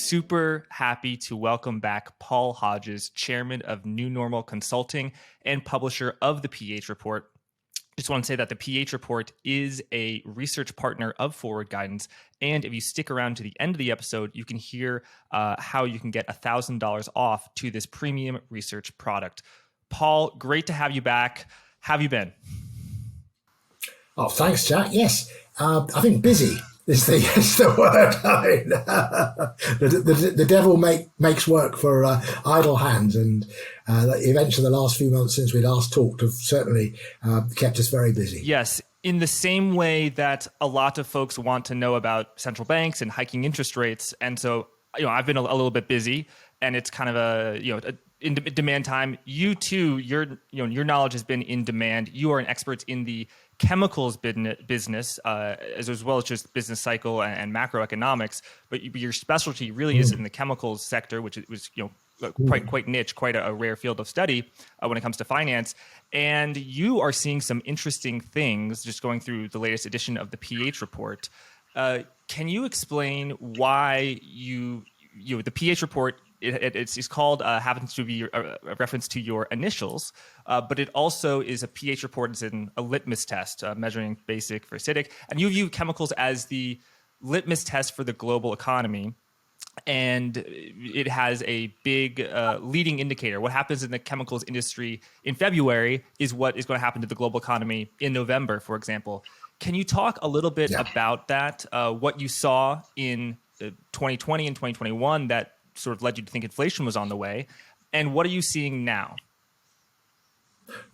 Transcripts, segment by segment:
super happy to welcome back Paul Hodges, chairman of New Normal Consulting and publisher of the PH Report. Just want to say that the PH Report is a research partner of Forward Guidance. And if you stick around to the end of the episode, you can hear how you can get $1,000 off to this premium research product. Paul, great to have you back. How have you been? Oh, thanks, Jack. Yes, I think busy is the word. I mean, the devil makes work for idle hands, and the events of the last few months since we last talked have certainly kept us very busy. Yes, in the same way that a lot of folks want to know about central banks and hiking interest rates, and so I've been a little bit busy, and it's kind of in demand time. You too, your knowledge has been in demand. You are an expert in the chemicals business, as well as just business cycle and macroeconomics. But your specialty really is in the chemicals sector, which was quite niche, quite a rare field of study when it comes to finance. And you are seeing some interesting things just going through the latest edition of the PH Report. Can you explain why the PH Report? It's called, happens to be a reference to your initials, but it also is a pH report. It's in a litmus test measuring basic for acidic. And you view chemicals as the litmus test for the global economy. And it has a big leading indicator. What happens in the chemicals industry in February is what is going to happen to the global economy in November, for example. Can you talk a little bit about that, what you saw in 2020 and 2021 that sort of led you to think inflation was on the way, and what are you seeing now?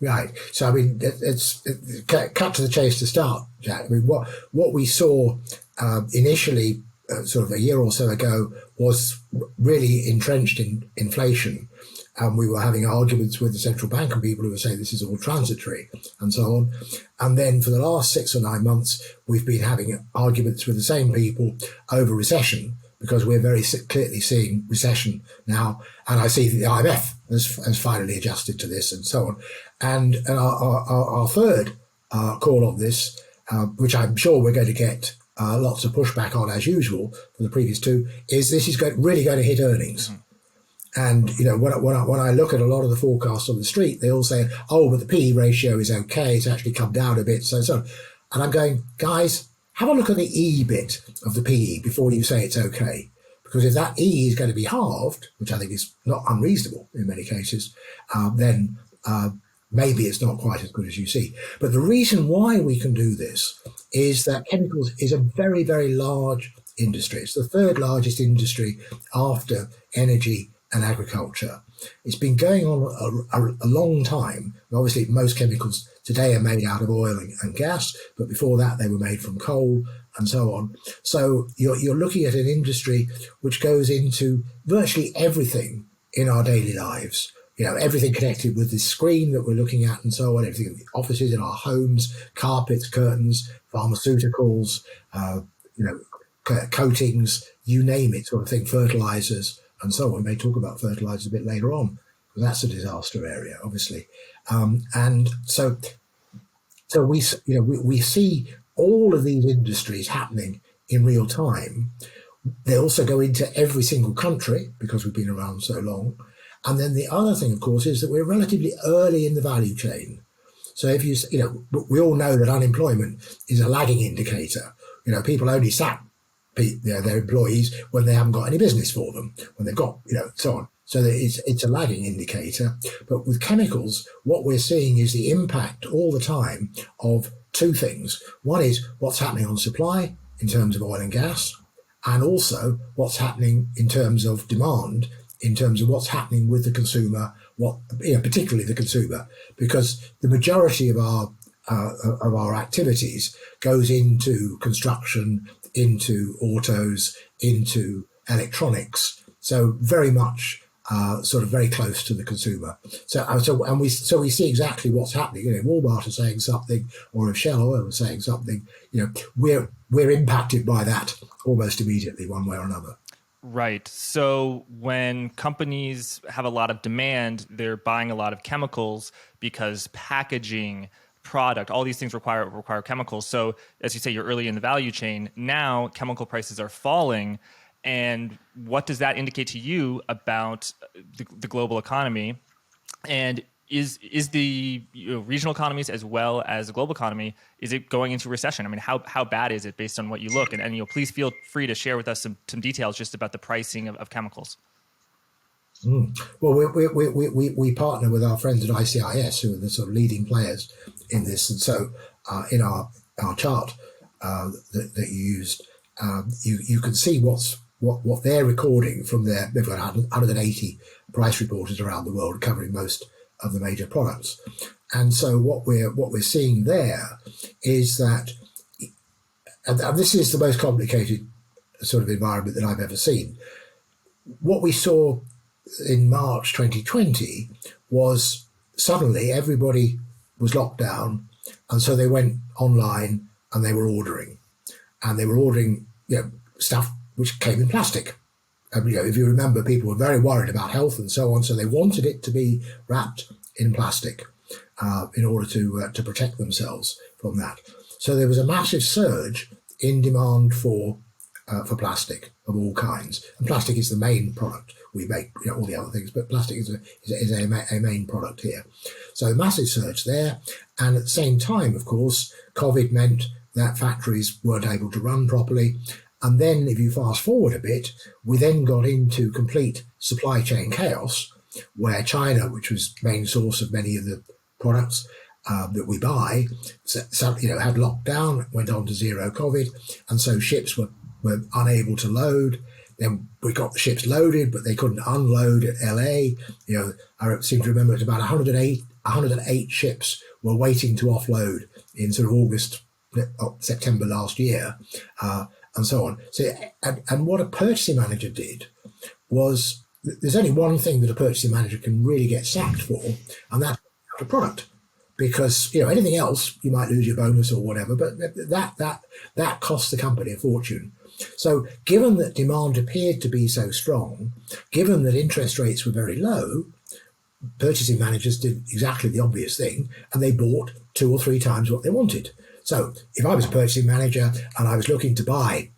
Right. So, I mean, it's cut to the chase to start, Jack. I mean, what we saw initially, sort of a year or so ago, was really entrenched in inflation. And we were having arguments with the central bank and people who were saying this is all transitory and so on. And then for the last 6 or 9 months, we've been having arguments with the same people over recession, because we're very clearly seeing recession now. And I see the IMF has finally adjusted to this and so on. And our third call on this, which I'm sure we're going to get lots of pushback on as usual for the previous two, is this is really going to hit earnings. And, when I look at a lot of the forecasts on the street, they all say, oh, but the PE ratio is okay. It's actually come down a bit. So on. And I'm going, guys, have a look at the E bit of the PE before you say it's okay. Because if that E is going to be halved, which I think is not unreasonable in many cases, then maybe it's not quite as good as you see. But the reason why we can do this is that chemicals is a very, very large industry. It's the third largest industry after energy and agriculture. It's been going on a long time. Obviously, most chemicals today are made out of oil and gas, but before that they were made from coal and so on. So you're looking at an industry which goes into virtually everything in our daily lives. Everything connected with the screen that we're looking at and so on, everything in the offices, in our homes, carpets, curtains, pharmaceuticals, coatings, you name it, sort of thing, fertilizers and so on. We may talk about fertilizers a bit later on, because that's a disaster area, obviously. And so we see all of these industries happening in real time. They also go into every single country because we've been around so long. And then the other thing, of course, is that we're relatively early in the value chain. So if we all know that unemployment is a lagging indicator. People only sack their employees when they haven't got any business for them, when they've got, so on. So that it's a lagging indicator. But with chemicals, what we're seeing is the impact all the time of two things. One is what's happening on supply in terms of oil and gas, and also what's happening in terms of demand, in terms of what's happening with the consumer, particularly the consumer, because the majority of our activities goes into construction, into autos, into electronics. So very much sort of very close to the consumer. We see exactly what's happening. Walmart are saying something, or if Shell Oil is saying something, we're impacted by that almost immediately, one way or another. Right. So when companies have a lot of demand, they're buying a lot of chemicals because packaging, product, all these things require chemicals. So as you say, you're early in the value chain. Now chemical prices are falling. And what does that indicate to you about the global economy? And is the regional economies as well as the global economy, is it going into recession? I mean, how bad is it based on what you look? And please feel free to share with us some details just about the pricing of chemicals. Well, we partner with our friends at ICIS, who are the sort of leading players in this. And so in our chart that you used, you can see what they're recording from they've got 180 price reporters around the world covering most of the major products. And so what we're seeing there is that, and this is the most complicated sort of environment that I've ever seen. What we saw in March 2020 was suddenly everybody was locked down, and so they went online and they were ordering, stuff which came in plastic. And, if you remember, people were very worried about health and so on, so they wanted it to be wrapped in plastic in order to protect themselves from that. So there was a massive surge in demand for plastic of all kinds, and plastic is the main product we make. All the other things, but plastic is a main product here. So a massive surge there, and at the same time, of course, COVID meant that factories weren't able to run properly. And then if you fast forward a bit, we then got into complete supply chain chaos, where China, which was main source of many of the products that we buy, had locked down, went on to zero COVID, and so ships were unable to load. Then we got the ships loaded, but they couldn't unload at LA. I seem to remember it's about 108 ships were waiting to offload in sort of September last year. And so on. So, and what a purchasing manager did was, there's only one thing that a purchasing manager can really get sacked for, and that's a product. Because anything else, you might lose your bonus or whatever, but that costs the company a fortune. So, given that demand appeared to be so strong, given that interest rates were very low, purchasing managers did exactly the obvious thing, and they bought 2 or 3 times what they wanted. So if I was a purchasing manager and I was looking to buy,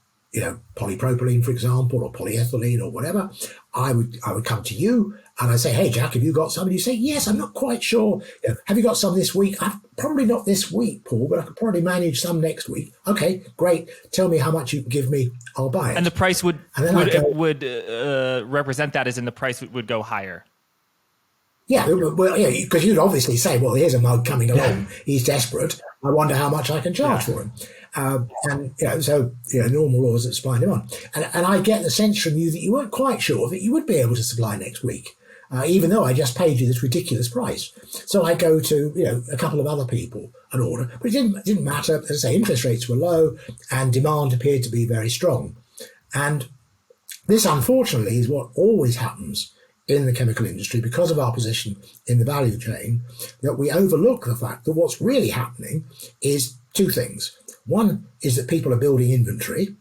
polypropylene, for example, or polyethylene or whatever, I would come to you and I'd say, hey, Jack, have you got some? And you say, yes, I'm not quite sure. Have you got some this week? Probably not this week, Paul, but I could probably manage some next week. Okay, great. Tell me how much you can give me. I'll buy it. And the price would represent that, as in the price would go higher. Yeah, well, because you'd obviously say, well, here's a mug coming along. He's desperate. I wonder how much I can charge for him. Normal laws of supply and demand. And I get the sense from you that you weren't quite sure that you would be able to supply next week, even though I just paid you this ridiculous price. So I go to, a couple of other people and order. But it didn't matter. As I say, interest rates were low and demand appeared to be very strong. And this, unfortunately, is what always happens in the chemical industry because of our position in the value chain, that we overlook the fact that what's really happening is 2 things. One is that people are building inventory,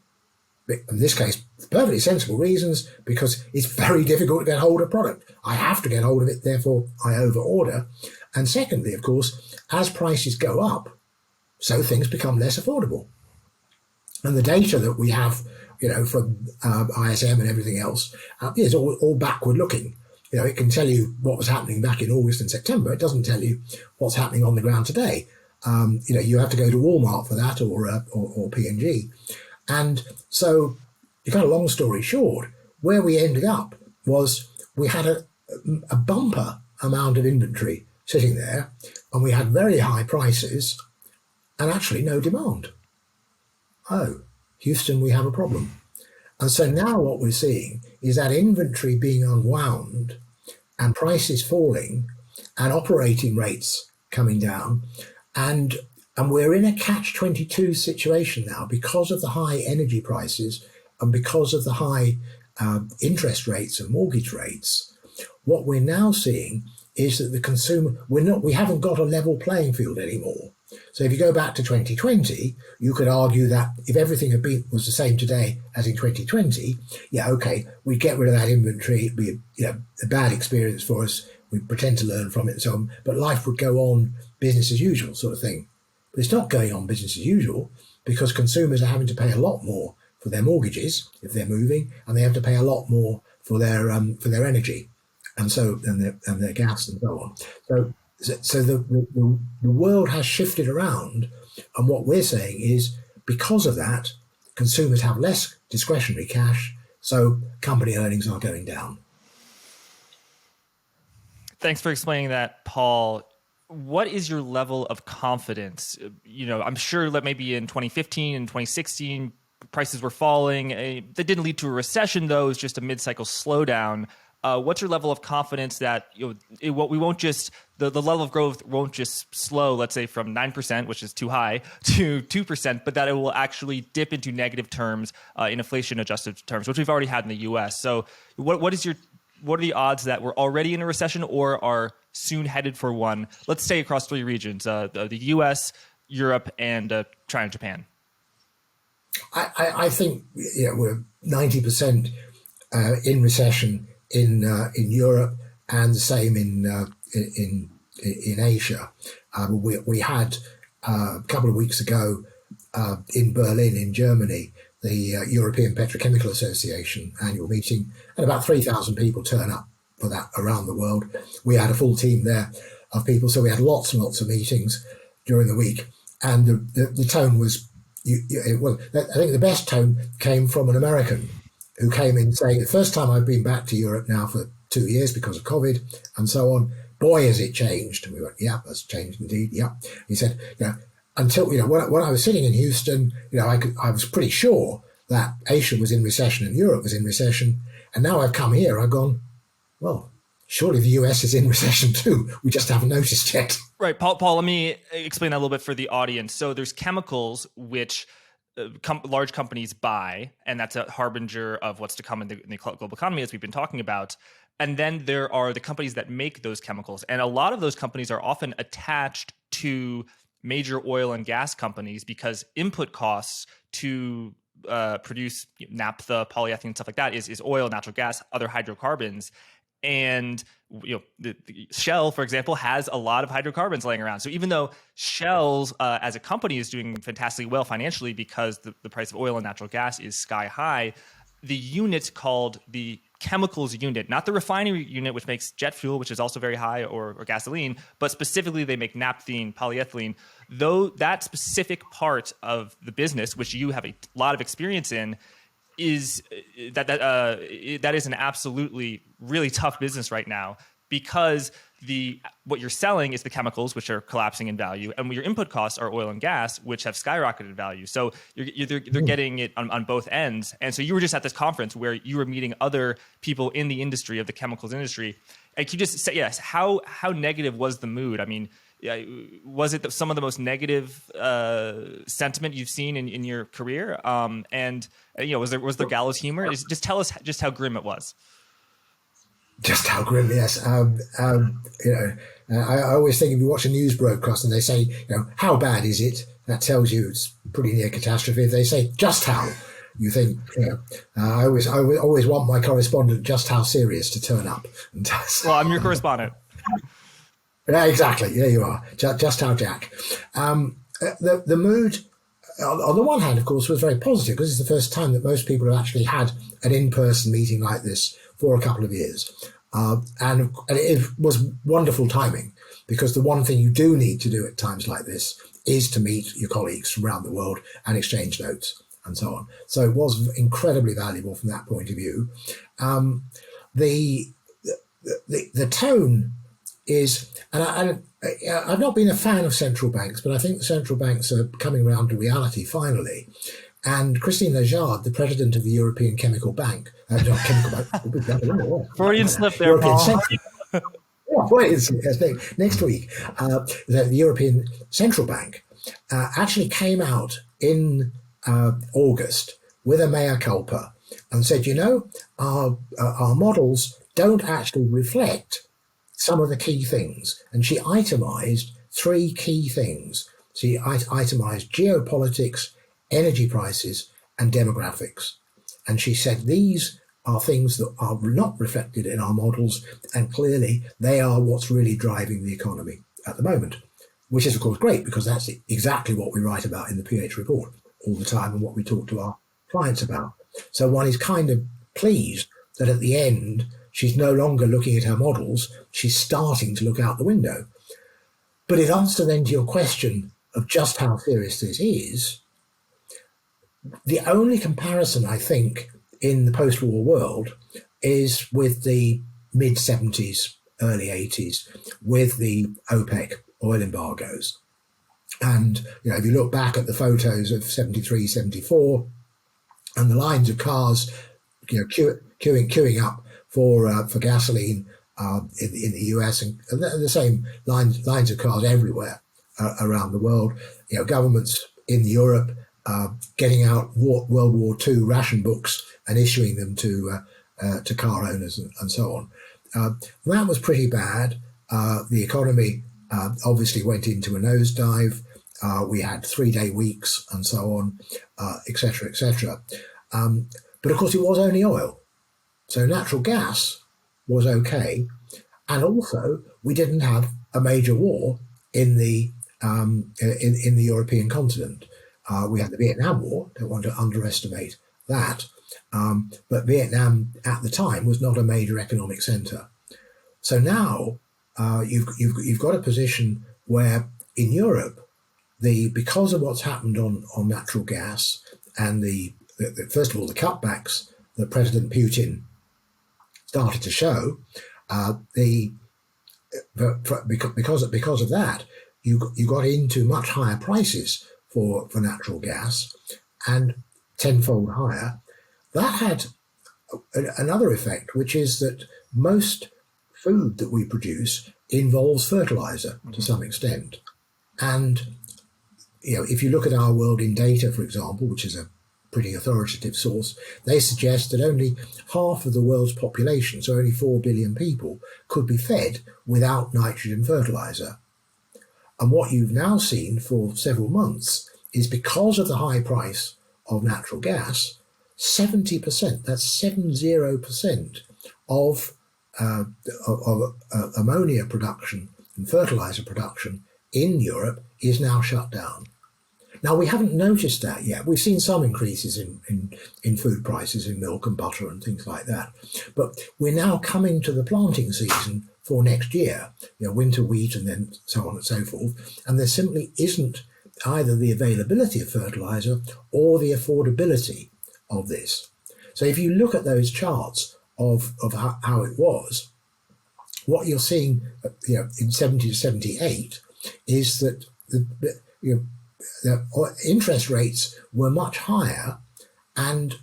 in this case, for perfectly sensible reasons, because it's very difficult to get hold of product. I have to get hold of it, therefore I overorder. And secondly, of course, as prices go up, so things become less affordable. And the data that we have from ISM and everything else, is all backward looking. It can tell you what was happening back in August and September. It doesn't tell you what's happening on the ground today. You have to go to Walmart for that or P&G. And so, to cut a long story short, where we ended up was we had a bumper amount of inventory sitting there, and we had very high prices and actually no demand. Oh, Houston, we have a problem. And so now what we're seeing is that inventory being unwound and prices falling and operating rates coming down. And we're in a catch-22 situation now because of the high energy prices and because of the high interest rates and mortgage rates. What we're now seeing is that the consumer, we haven't got a level playing field anymore. So if you go back to 2020, you could argue that if everything was the same today as in 2020, we'd get rid of that inventory. It'd be a bad experience for us. We'd pretend to learn from it and so on, but life would go on business as usual sort of thing. But it's not going on business as usual because consumers are having to pay a lot more for their mortgages if they're moving, and they have to pay a lot more for their energy, and their gas and so on. So the world has shifted around, and what we're saying is because of that, consumers have less discretionary cash, so company earnings are going down. Thanks for explaining that, Paul. What is your level of confidence? I'm sure that maybe in 2015 and 2016, prices were falling. That didn't lead to a recession, though. It was just a mid-cycle slowdown. What's your level of confidence that the level of growth won't just slow, let's say from 9%, which is too high, to 2%, but that it will actually dip into negative terms in inflation-adjusted terms, which we've already had in the U.S. So what are the odds that we're already in a recession or are soon headed for one? Let's say across three regions, the U.S., Europe, and China, Japan. I think we're 90% in recession in Europe, and the same in Asia. We had a couple of weeks ago in Berlin, in Germany, the European Petrochemical Association annual meeting, and about 3,000 people turn up for that around the world. We had a full team there of people, so we had lots and lots of meetings during the week, and the tone was. I think the best tone came from an American who came in saying, the first time I've been back to Europe now for 2 years because of COVID and so on, boy, has it changed. And we went, yeah, that's changed indeed. Yeah. He said, until, when I was sitting in Houston, I was pretty sure that Asia was in recession and Europe was in recession. And now I've come here, I've gone, well, surely the US is in recession too. We just haven't noticed yet. Right. Paul, let me explain that a little bit for the audience. So there's chemicals which large companies buy, and that's a harbinger of what's to come in the global economy, as we've been talking about. And then there are the companies that make those chemicals. And a lot of those companies are often attached to major oil and gas companies because input costs to produce naphtha, polyethylene, stuff like that is oil, natural gas, other hydrocarbons. And the Shell, for example, has a lot of hydrocarbons laying around. So even though Shell, as a company, is doing fantastically well financially because the price of oil and natural gas is sky high, the unit called the chemicals unit, not the refinery unit, which makes jet fuel, which is also very high, or gasoline, but specifically they make naphthene, polyethylene. Though that specific part of the business, which you have a lot of experience in, is that is an absolutely really tough business right now, because what you're selling is the chemicals, which are collapsing in value, and your input costs are oil and gas, which have skyrocketed in value. So they're getting it on both ends. And so you were just at this conference where you were meeting other people in the industry of the chemicals industry. And can you just say, yes, how negative was the mood? I mean, was it some of the most negative sentiment you've seen in your career? And was there gallows humor? Just tell us just how grim it was. Just how grim, yes. I always think if you watch a news broadcast and they say, how bad is it? That tells you it's pretty near catastrophe. If they say just how, you think, I always want my correspondent just how serious to turn up. Well, I'm your correspondent. Yeah, exactly. There you are. Just how Jack. The mood, on the one hand, of course, was very positive because it's the first time that most people have actually had an in-person meeting like this for a couple of years. And it was wonderful timing, because the one thing you do need to do at times like this is to meet your colleagues from around the world and exchange notes and so on. So it was incredibly valuable from that point of view. The tone is, and I've not been a fan of central banks, but I think the central banks are coming around to reality finally. And Christine Lagarde, the president of the European Chemical Bank, Freudian slip there, Paul. Next week, the European Central Bank actually came out in August with a mea culpa and said, our models don't actually reflect some of the key things. And she itemized 3 key things. She itemized geopolitics, energy prices, and demographics. And she said these are things that are not reflected in our models, and clearly they are what's really driving the economy at the moment, which is, of course, great, because that's exactly what we write about in the PH report all the time and what we talk to our clients about. So one is kind of pleased that at the end, she's no longer looking at her models, she's starting to look out the window. But in answer then to your question of just how serious this is, the only comparison I think in the post-war world is with the mid-70s, early 80s, with the OPEC oil embargoes. And if you look back at the photos of 73, 74, and the lines of cars, queuing up for gasoline in the US, and the same lines of cars everywhere around the world. Governments in Europe getting out World War II ration books and issuing them to car owners and so on. That was pretty bad. The economy obviously went into a nosedive. We had 3-day weeks and so on, etc., etc. But of course, it was only oil. So natural gas was okay. And also, we didn't have a major war in the European continent. We had the Vietnam War. Don't want to underestimate that. But Vietnam at the time was not a major economic center. So now you've got a position where in Europe, because of what's happened on natural gas and first of all the cutbacks that President Putin started to show, because of that, you got into much higher prices for natural gas, and tenfold higher. That had another effect, which is that most food that we produce involves fertilizer to some extent. And if you look at Our World in Data, for example, which is a pretty authoritative source, they suggest that only half of the world's population, so only 4 billion people, could be fed without nitrogen fertilizer. And what you've now seen for several months is, because of the high price of natural gas, 70%, that's 70% of ammonia production and fertilizer production in Europe is now shut down. Now, we haven't noticed that yet. We've seen some increases in food prices, in milk and butter and things like that. But we're now coming to the planting season for next year, winter wheat and then so on and so forth. And there simply isn't either the availability of fertilizer or the affordability of this. So if you look at those charts of how it was, what you're seeing in 70 to 78 is that the interest rates were much higher. And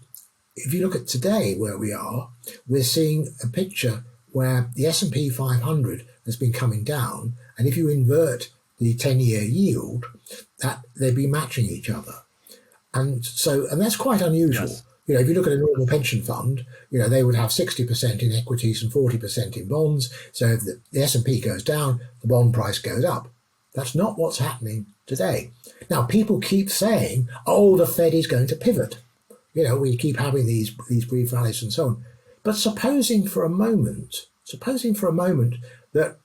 if you look at today where we are, we're seeing a picture where the S&P 500 has been coming down. And if you invert the 10-year yield, that they'd be matching each other. And that's quite unusual. Yes. If you look at a normal pension fund, they would have 60% in equities and 40% in bonds. So if the S&P goes down, the bond price goes up. That's not what's happening today. Now, people keep saying, the Fed is going to pivot. We keep having these brief rallies and so on. But supposing for a moment that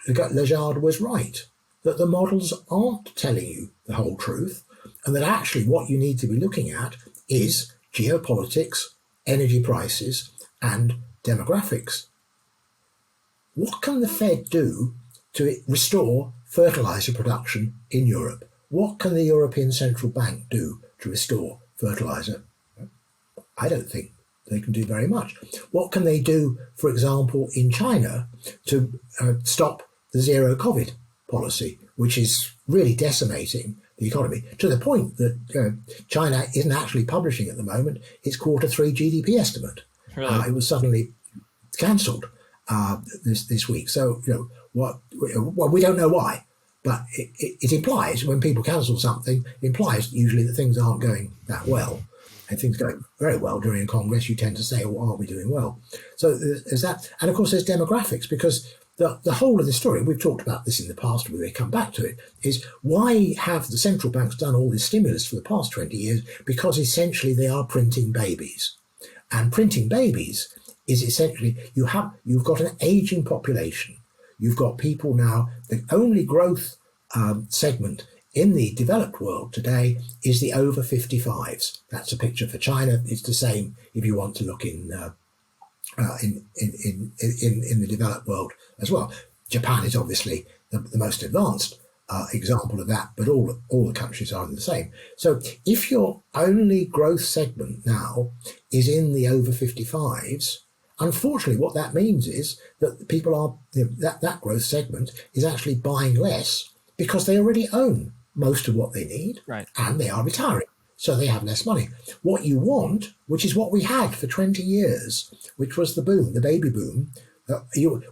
Lagarde was right, that the models aren't telling you the whole truth, and that actually what you need to be looking at is geopolitics, energy prices, and demographics. What can the Fed do to restore fertilizer production in Europe? What can the European Central Bank do to restore fertilizer? I don't think they can do very much. What can they do, for example, in China to stop the zero COVID policy, which is really decimating the economy, to the point that China isn't actually publishing at the moment its Q3 GDP estimate. Really? It was suddenly cancelled this week. So, well, we don't know why, but it implies, when people cancel something, implies usually that things aren't going that well. And things go very well during a Congress, you tend to say, aren't we doing well? So there's that. And of course, there's demographics, because the whole of the story, we've talked about this in the past, we may come back to it, is why have the central banks done all this stimulus for the past 20 years? Because essentially they are printing babies. And printing babies is essentially, you've got an aging population. You've got people now, the only growth segment in the developed world today is the over 55s. That's a picture for China. It's the same if you want to look in the developed world as well. Japan is obviously the most advanced example of that, but all the countries are the same. So if your only growth segment now is in the over 55s, unfortunately, what that means is that people are that growth segment is actually buying less because they already own most of what they need, right, and they are retiring, so they have less money. What you want, which is what we had for 20 years, which was the boom, the baby boom,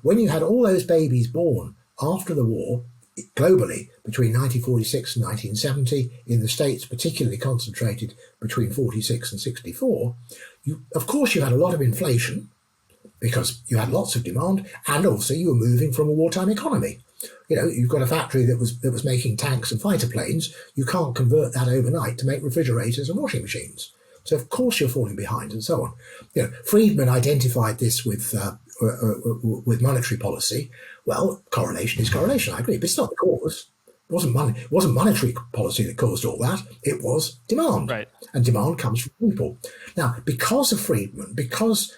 when you had all those babies born after the war, globally, between 1946 and 1970, in the States particularly concentrated between 46 and 64, of course you had a lot of inflation, because you had lots of demand, and also you were moving from a wartime economy. You've got a factory that was making tanks and fighter planes. You can't convert that overnight to make refrigerators and washing machines. So of course you're falling behind, and so on. Friedman identified this with monetary policy. Well, correlation is correlation. I agree, but it's not the cause. It wasn't monetary policy that caused all that. It was demand, right. And demand comes from people. Now, because of Friedman, because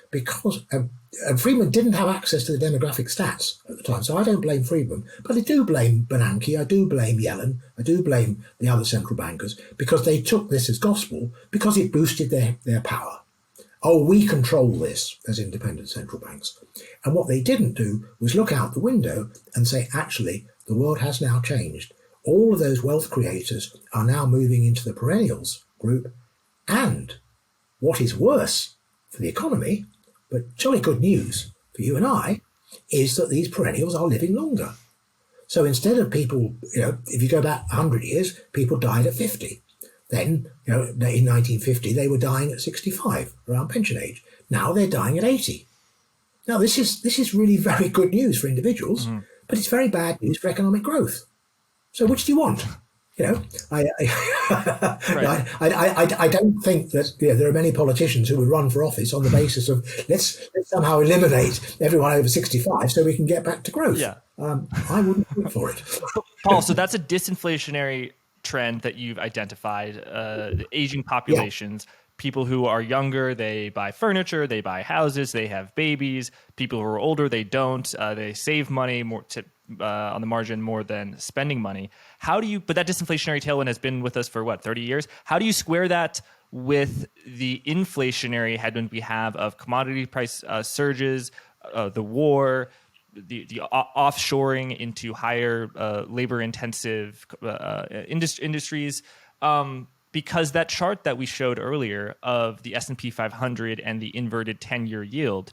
Friedman didn't have access to the demographic stats at the time, so I don't blame Friedman, but I do blame Bernanke, I do blame Yellen, I do blame the other central bankers, because they took this as gospel because it boosted their power. Oh, we control this as independent central banks. And what they didn't do was look out the window and say, actually, the world has now changed. All of those wealth creators are now moving into the perennials group. And what is worse for the economy, but jolly good news for you and I, is that these perennials are living longer. So instead of people, if you go back 100 years, people died at 50. Then, in 1950, they were dying at 65, around pension age. Now they're dying at 80. Now, this is really very good news for individuals, but it's very bad news for economic growth. So which do you want? I don't think that there are many politicians who would run for office on the basis of let's somehow eliminate everyone over 65 so we can get back to growth. Yeah. I wouldn't vote for it. Paul, so that's a disinflationary trend that you've identified. The aging populations, people who are younger, they buy furniture, they buy houses, they have babies. People who are older, they don't. They save money more on the margin more than spending money. But that disinflationary tailwind has been with us for 30 years. How do you square that with the inflationary headwind we have of commodity price surges, the war, the offshoring into higher labor intensive industries? Because that chart that we showed earlier of the S&P 500 and the inverted 10-year yield,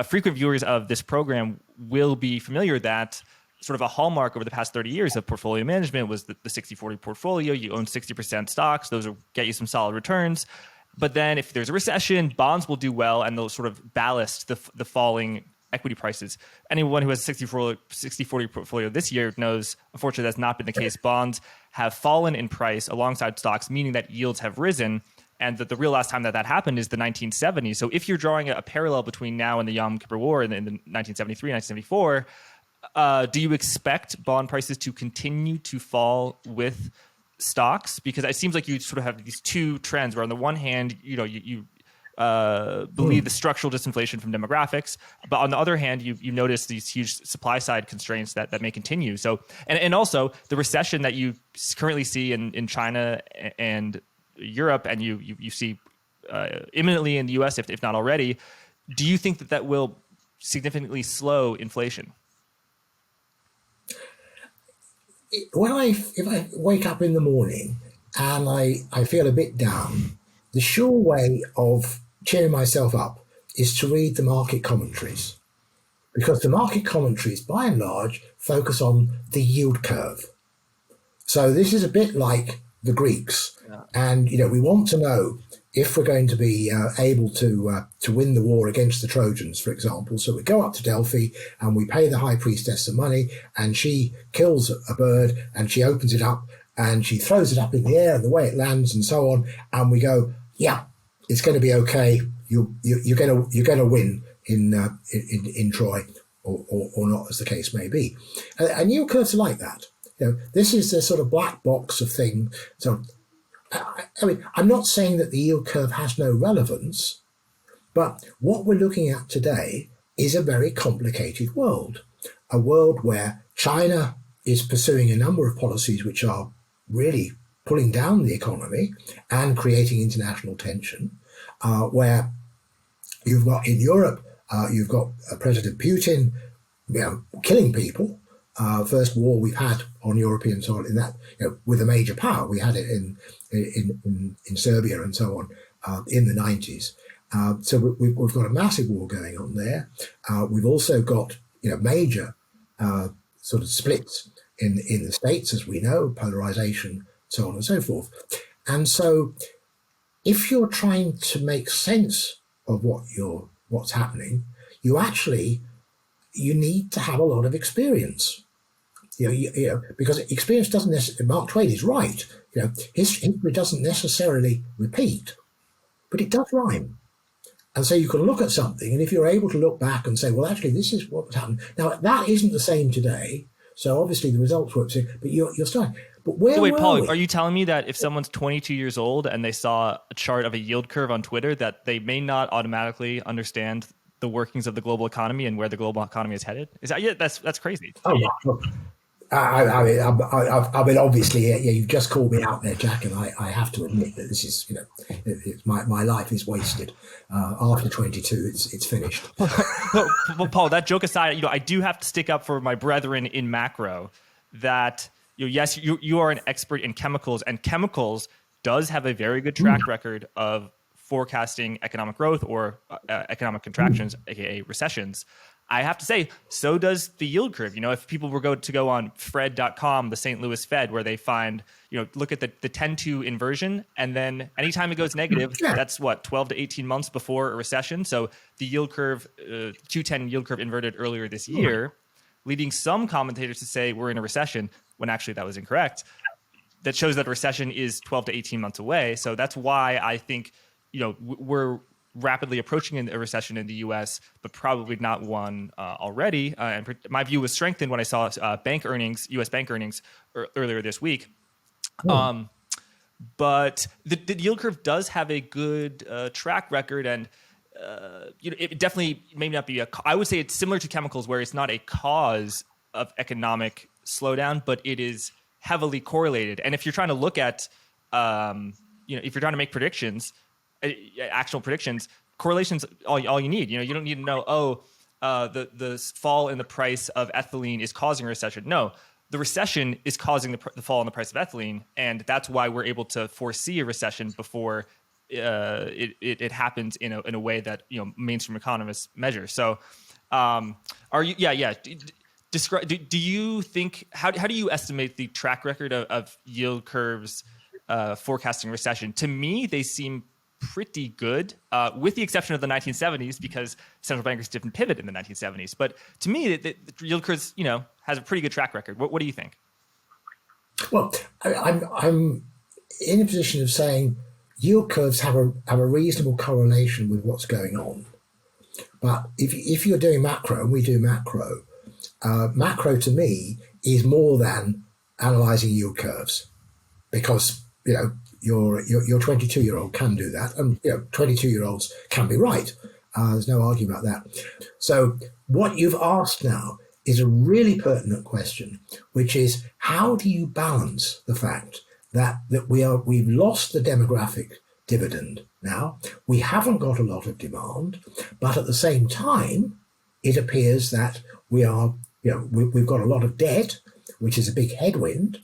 frequent viewers of this program will be familiar that sort of a hallmark over the past 30 years of portfolio management was the 60-40 portfolio. You own 60% stocks. Those will get you some solid returns. But then if there's a recession, bonds will do well, and they'll sort of ballast the falling equity prices. Anyone who has a 60-40 portfolio this year knows, unfortunately, that's not been the case. Bonds have fallen in price alongside stocks, meaning that yields have risen. And that the real last time that happened is the 1970s. So if you're drawing a parallel between now and the Yom Kippur War in the 1973, 1974, do you expect bond prices to continue to fall with stocks? Because it seems like you sort of have these two trends where on the one hand, you believe the structural disinflation from demographics, but on the other hand, you notice these huge supply side constraints that may continue. So, and also the recession that you currently see in China and Europe, and you see imminently in the US, if not already. Do you think that will significantly slow inflation? If I wake up in the morning and I feel a bit down, the sure way of cheering myself up is to read the market commentaries, because the market commentaries, by and large, focus on the yield curve. So this is a bit like the Greeks, and we want to know if we're going to be able to win the war against the Trojans, for example. So we go up to Delphi and we pay the high priestess some money, and she kills a bird and she opens it up and she throws it up in the air and the way it lands and so on. And we go, yeah, it's going to be okay. You're going to win in Troy or not, as the case may be. And yield curves are like that. This is the sort of black box of thing. So, I mean, I'm not saying that the yield curve has no relevance, but what we're looking at today is a very complicated world, a world where China is pursuing a number of policies which are really pulling down the economy and creating international tension, where you've got in Europe, you've got President Putin, killing people. First war we've had on European soil in that, with a major power. We had it in Serbia and so on in the 90s. So we've got a massive war going on there. We've also got major sort of splits in the States, as we know, polarization, so on and so forth. And so if you're trying to make sense of what's happening, you need to have a lot of experience. Because experience doesn't necessarily, Mark Twain is right, history doesn't necessarily repeat, but it does rhyme. And so you can look at something, and if you're able to look back and say, well, actually, this is what happened. Now, that isn't the same today. So obviously the results weren't the same, but you're starting. But wait, Paul, are you telling me that if someone's 22 years old and they saw a chart of a yield curve on Twitter, that they may not automatically understand the workings of the global economy and where the global economy is headed? Is that that's crazy? Oh, well, I mean, obviously, you've just called me out there, Jack, and I have to admit that this is, my life is wasted. After 22, it's finished. Well, Paul, that joke aside, I do have to stick up for my brethren in macro. That yes, you are an expert in chemicals, and chemicals does have a very good track record of forecasting economic growth or economic contractions, aka recessions. I have to say, so does the yield curve. If people were to go on Fred.com, the St. Louis Fed, where they find, look at the 10-2 inversion, and then anytime it goes negative, that's 12 to 18 months before a recession. So the yield curve, 210 yield curve inverted earlier this year, leading some commentators to say we're in a recession, when actually that was incorrect. That shows that a recession is 12 to 18 months away. So that's why I think, we're rapidly approaching a recession in the U.S., but probably not one already. And my view was strengthened when I saw U.S. bank earnings earlier this week. But the yield curve does have a good track record, and it definitely may not be I would say it's similar to chemicals, where it's not a cause of economic slowdown, but it is heavily correlated. And if you're trying to look at, if you're trying to make predictions, actual predictions, correlations all you need. You don't need to know, the fall in the price of ethylene is causing a recession. No, the recession is causing the fall in the price of ethylene, and that's why we're able to foresee a recession before it happens in a way that mainstream economists measure. So, are you? Yeah. Describe. Do you think how do you estimate the track record of yield curves forecasting recession? To me, they seem pretty good, with the exception of the 1970s, because central bankers didn't pivot in the 1970s. But to me, the yield curves, has a pretty good track record. What do you think? Well, I'm in a position of saying yield curves have a reasonable correlation with what's going on. But if you're doing macro, and we do macro, macro to me is more than analyzing yield curves, because your 22-year-old can do that, and 22-year-olds can be right. There's no argument about that. So what you've asked now is a really pertinent question, which is, how do you balance the fact that we've lost the demographic dividend now? We haven't got a lot of demand, but at the same time, it appears that we've got a lot of debt, which is a big headwind,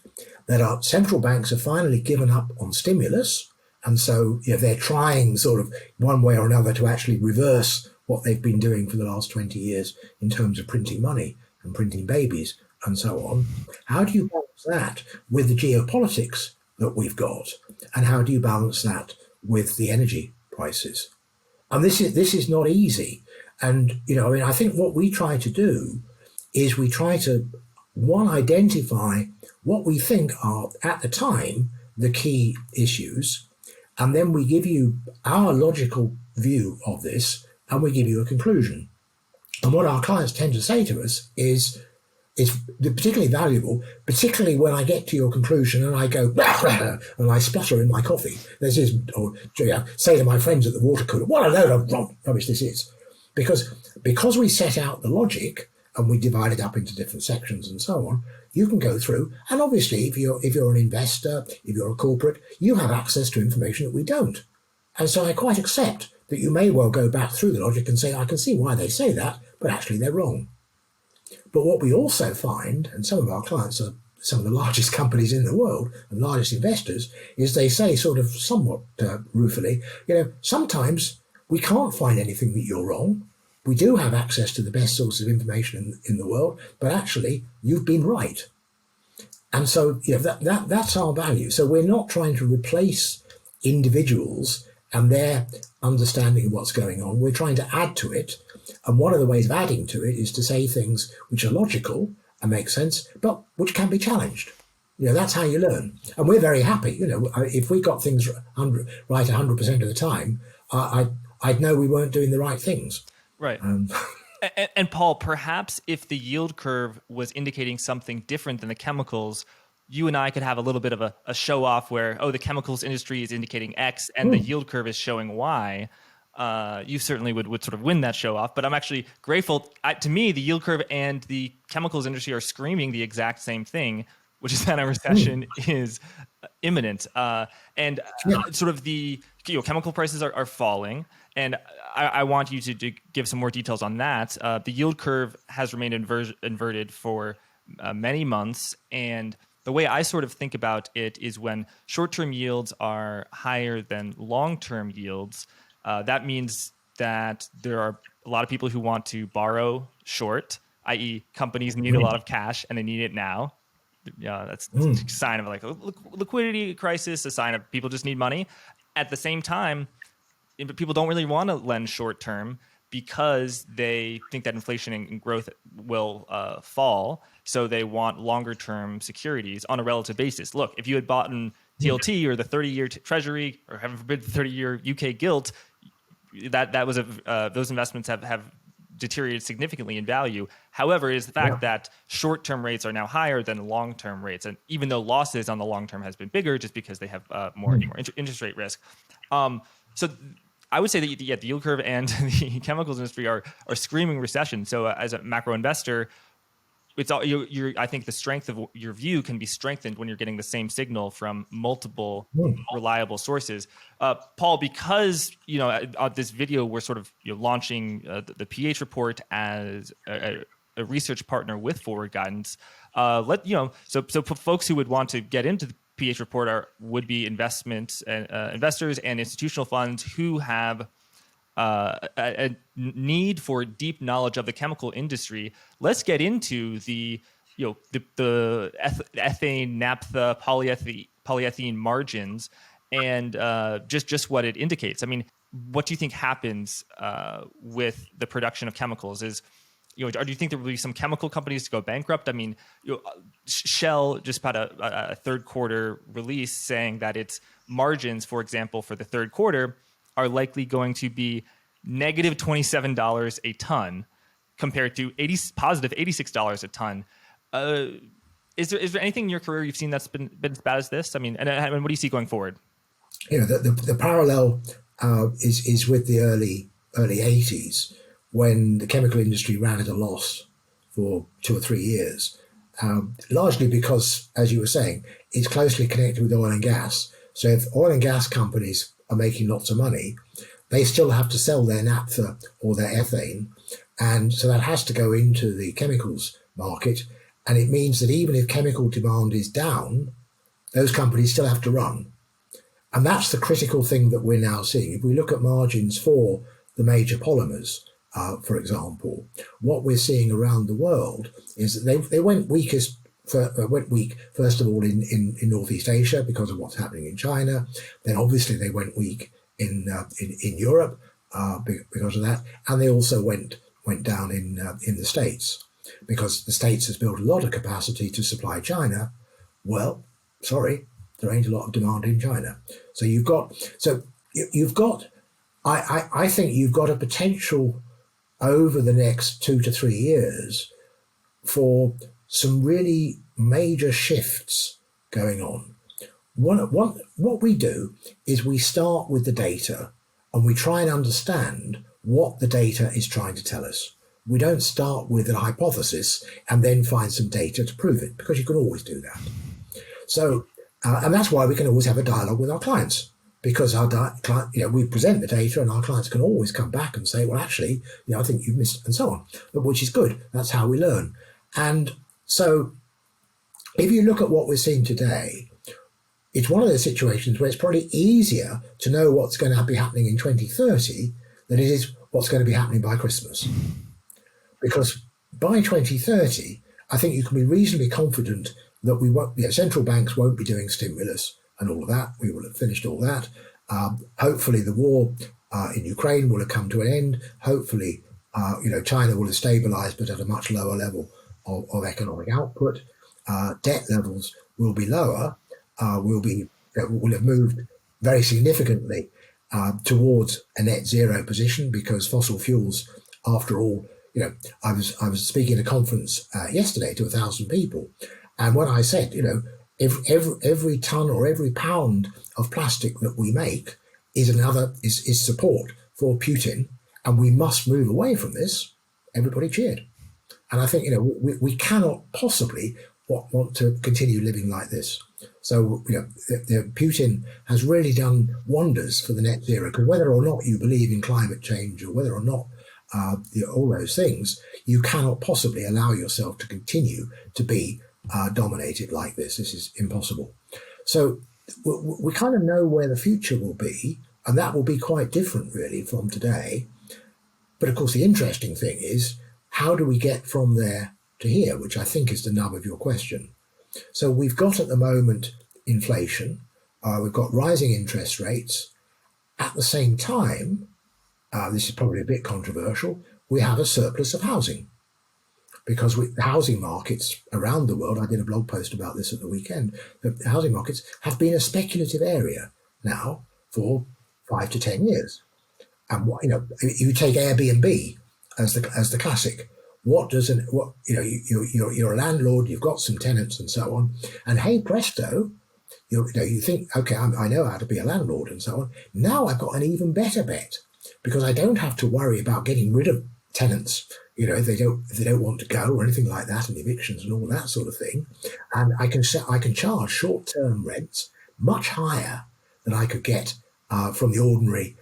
that our central banks have finally given up on stimulus. And so they're trying sort of one way or another to actually reverse what they've been doing for the last 20 years in terms of printing money and printing babies and so on. How do you balance that with the geopolitics that we've got? And how do you balance that with the energy prices? And this is not easy. And, I think what we try to do is we try to, identify what we think are, at the time, the key issues. And then we give you our logical view of this, and we give you a conclusion. And what our clients tend to say to us is, it's particularly valuable, particularly when I get to your conclusion and I go, and I splutter in my coffee. This is, or say to my friends at the water cooler, what a load of rubbish this is. Because we set out the logic and we divide it up into different sections and so on, you can go through. And obviously, if you're an investor, if you're a corporate, you have access to information that we don't. And so I quite accept that you may well go back through the logic and say, I can see why they say that, but actually they're wrong. But what we also find, and some of our clients are some of the largest companies in the world and largest investors, is they say sort of somewhat ruefully, sometimes we can't find anything that you're wrong. We do have access to the best source of information in the world, but actually you've been right. And so that's our value. So we're not trying to replace individuals and their understanding of what's going on. We're trying to add to it. And one of the ways of adding to it is to say things which are logical and make sense, but which can be challenged. That's how you learn. And we're very happy. If we got things right 100% of the time, I'd know we weren't doing the right things. Right. And Paul, perhaps if the yield curve was indicating something different than the chemicals, you and I could have a little bit of a show off where, the chemicals industry is indicating X and the yield curve is showing Y. You certainly would sort of win that show off. But I'm actually grateful. To me, the yield curve and the chemicals industry are screaming the exact same thing, which is that a recession is imminent. And sort of the chemical prices are falling. And I want you to give some more details on that. The yield curve has remained inverted for many months. And the way I sort of think about it is when short-term yields are higher than long-term yields, that means that there are a lot of people who want to borrow short, i.e. companies need a lot of cash and they need it now. That's a sign of like a liquidity crisis, a sign of people just need money. At the same time, people don't really want to lend short-term because they think that inflation and growth will fall. So they want longer-term securities on a relative basis. Look, if you had bought in TLT or the 30-year Treasury, or heaven forbid, the 30-year UK gilt, that was those investments have deteriorated significantly in value. However, it is the fact that short-term rates are now higher than long-term rates, and even though losses on the long-term has been bigger, just because they have more interest rate risk. So I would say that the yield curve and the chemicals industry are screaming recession. So as a macro investor, it's all I think the strength of your view can be strengthened when you're getting the same signal from multiple reliable sources. Paul, because on this video we're sort of launching the PH report as a research partner with Forward Guidance. So folks who would want to get into the PH report would be investors and institutional funds who have a need for deep knowledge of the chemical industry. Let's get into the ethane, naphtha, polyethylene margins and just what it indicates. I mean, what do you think happens with the production of chemicals? Do you think there will be some chemical companies to go bankrupt? I mean, Shell just put a third quarter release saying that its margins, for example, for the third quarter are likely going to be negative $27 a ton compared to positive $86 a ton. Is there anything in your career you've seen that's been as bad as this? I mean, and what do you see going forward? The parallel is with the early 80s when the chemical industry ran at a loss for 2 or 3 years, largely because, as you were saying, it's closely connected with oil and gas. So if oil and gas companies are making lots of money, they still have to sell their naphtha or their ethane. And so that has to go into the chemicals market. And it means that even if chemical demand is down, those companies still have to run. And that's the critical thing that we're now seeing. If we look at margins for the major polymers, for example, what we're seeing around the world is that they went weak first of all in Northeast Asia because of what's happening in China. Then obviously they went weak in Europe because of that, and they also went down in the States because the States has built a lot of capacity to supply China. Well, sorry, there ain't a lot of demand in China. So you've got I think you've got a potential over the next 2 to 3 years for some really major shifts going on. What we do is we start with the data and we try and understand what the data is trying to tell us. We don't start with a hypothesis and then find some data to prove it, because you can always do that. So, and that's why we can always have a dialogue with our clients, because we present the data and our clients can always come back and say, well, actually, I think you've missed, and so on, which is good. That's how we learn. And so if you look at what we're seeing today, it's one of those situations where it's probably easier to know what's going to be happening in 2030 than it is what's going to be happening by Christmas. Because by 2030, I think you can be reasonably confident that we won't, central banks won't be doing stimulus and all of that. We will have finished all that. Hopefully the war in Ukraine will have come to an end. Hopefully, China will have stabilized, but at a much lower level of economic output. Debt levels will be lower. Will have moved very significantly towards a net zero position, because fossil fuels, after all, I was speaking at a conference yesterday to 1,000 people, and when I said, every ton or every pound of plastic that we make is support for Putin, and we must move away from this, everybody cheered. And I think we cannot possibly want to continue living like this. So Putin has really done wonders for the net zero, because whether or not you believe in climate change, or whether or not all those things, you cannot possibly allow yourself to continue to be dominated like this. This is impossible. So we kind of know where the future will be, and that will be quite different really from today. But of course, the interesting thing is, how do we get from there to here, which I think is the nub of your question. So we've got at the moment inflation, we've got rising interest rates. At the same time, this is probably a bit controversial, we have a surplus of housing, because the housing markets around the world, I did a blog post about this at the weekend, the housing markets have been a speculative area now for 5 to 10 years. And you take Airbnb as the classic. You're a landlord, you've got some tenants and so on, and hey presto, you think, okay, I know how to be a landlord and so on. Now I've got an even better bet, because I don't have to worry about getting rid of tenants, if they don't want to go or anything like that, and evictions and all that sort of thing. And I can charge short-term rents much higher than I could get from the ordinary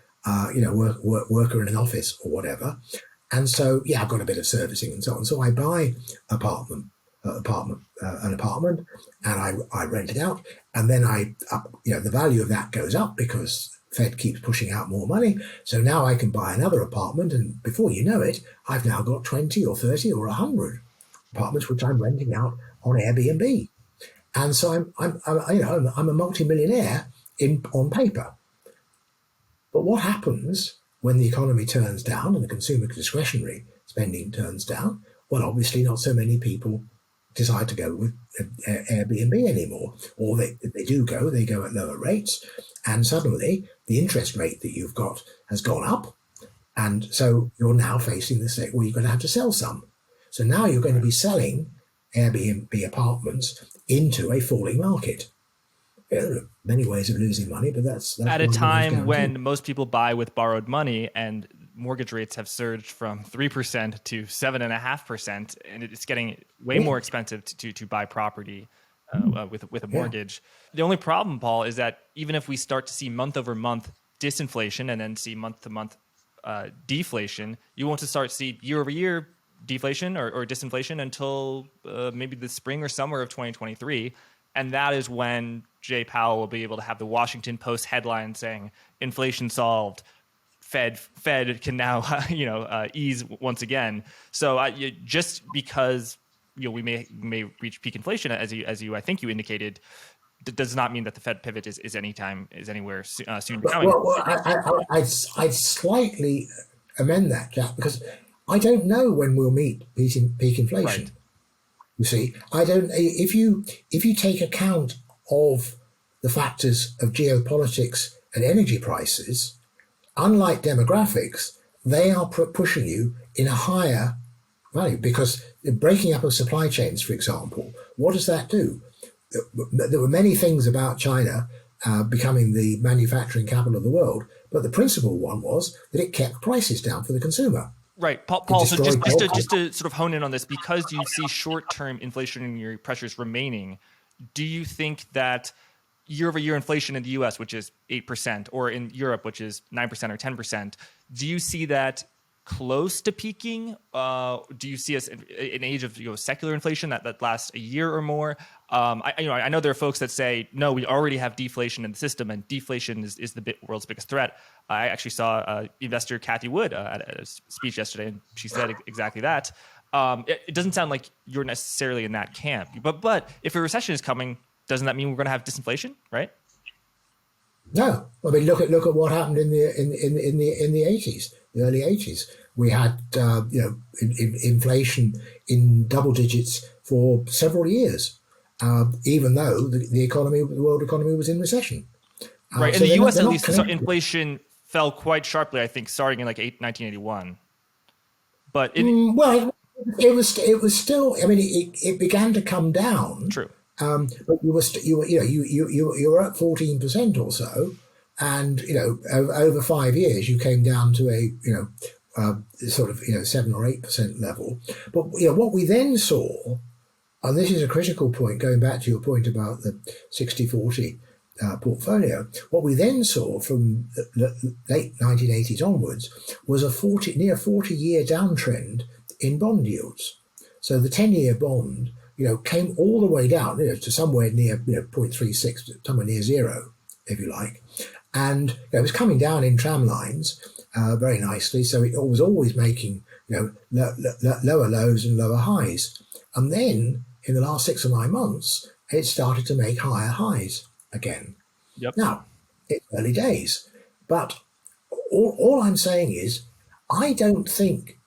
worker in an office or whatever. And so, I've got a bit of servicing and so on. So I buy an apartment, and I rent it out. And then the value of that goes up because Fed keeps pushing out more money. So now I can buy another apartment. And before you know it, I've now got 20 or 30 or 100 apartments, which I'm renting out on Airbnb. And so I'm a multimillionaire on paper. But what happens when the economy turns down and the consumer discretionary spending turns down? Well, obviously not so many people decide to go with Airbnb anymore. Or they do go, they go at lower rates. And suddenly the interest rate that you've got has gone up. And so you're now facing the state where you're going to have to sell some. So now you're going to be selling Airbnb apartments into a falling market. There are many ways of losing money, but that's at a time when most people buy with borrowed money, and mortgage rates have surged from 3% to 7.5%, and it's getting way more expensive to buy property with a mortgage. The only problem, Paul, is that even if we start to see month over month disinflation and then see month to month deflation, you won't start to see year over year deflation or disinflation until maybe the spring or summer of 2023. And that is when Jay Powell will be able to have the Washington Post headline saying inflation solved, Fed can now ease once again. So just because we may reach peak inflation as you I think you indicated, does not mean that the Fed pivot is anywhere soon coming. Well, I'd slightly amend that, Jack, because I don't know when we'll meet peak inflation. Right. You see, I don't. If you take account of the factors of geopolitics and energy prices, unlike demographics, they are pushing you in a higher value, because the breaking up of supply chains, for example, what does that do? There were many things about China becoming the manufacturing capital of the world, but the principal one was that it kept prices down for the consumer. Right, Paul. It So destroyed just to sort of hone in on this, because you see short-term inflationary pressures remaining, do you think that year-over-year inflation in the U.S., which is 8%, or in Europe, which is 9% or 10%, do you see that close to peaking? Do you see us in an age of secular inflation that lasts a year or more? I know there are folks that say, no, we already have deflation in the system, and deflation is the world's biggest threat. I actually saw investor Kathy Wood at a speech yesterday, and she said exactly that. It doesn't sound like you're necessarily in that camp, but if a recession is coming, doesn't that mean we're going to have disinflation, right? No, I mean look at what happened in the 80s, the early 80s. We had inflation in double digits for several years, even though the world economy was in recession. Right, in so the U.S. they're at not least, connected. inflation fell quite sharply. I think starting in 1981. But Well, it was still. I mean, it began to come down. true. But you were at 14% or so, and over 5 years you came down to a sort of 7 or 8% level. But what we then saw, and this is a critical point, going back to your point about the 60-40 portfolio, what we then saw from the late 1980s onwards was a near 40-year downtrend in bond yields. So the 10-year bond came all the way down to somewhere near 0.36, somewhere near zero, if you like. And it was coming down in tram lines very nicely. So it was always making lower lows and lower highs. And then in the last 6 or 9 months, it started to make higher highs again. Yep. Now, it's early days. But all I'm saying is, I don't think,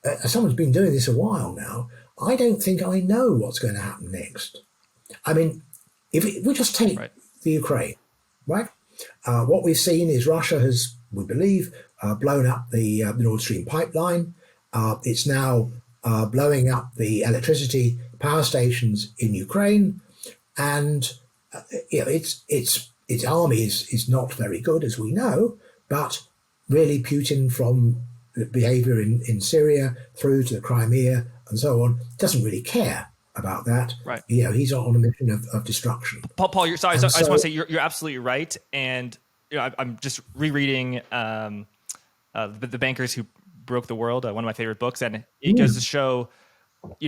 as someone's been doing this a while now, I don't think I know what's going to happen next. I mean, if we just take the Ukraine, right? What we've seen is Russia has, we believe, blown up the Nord Stream pipeline. It's now blowing up the electricity power stations in Ukraine, and its army is not very good, as we know. But really, Putin, from the behaviour in Syria through to the Crimea and so on, doesn't really care about that. Right. He's on a mission of destruction. Paul, I just want to say you're absolutely right. And I'm just rereading the Bankers Who Broke the World, one of my favorite books, and it goes to show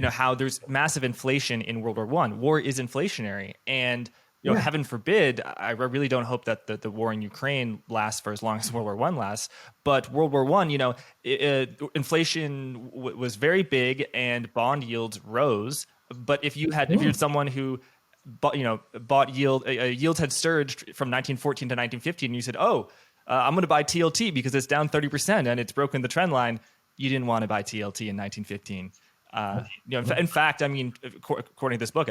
how there's massive inflation in World War I. War is inflationary, and heaven forbid, I really don't hope that the war in Ukraine lasts for as long as World War I lasts. But World War I, inflation was very big and bond yields rose. But if you're someone who bought yields had surged from 1914 to 1915, and you said, I'm going to buy TLT because it's down 30% and it's broken the trend line, you didn't want to buy TLT in 1915. In fact, I mean, according to this book,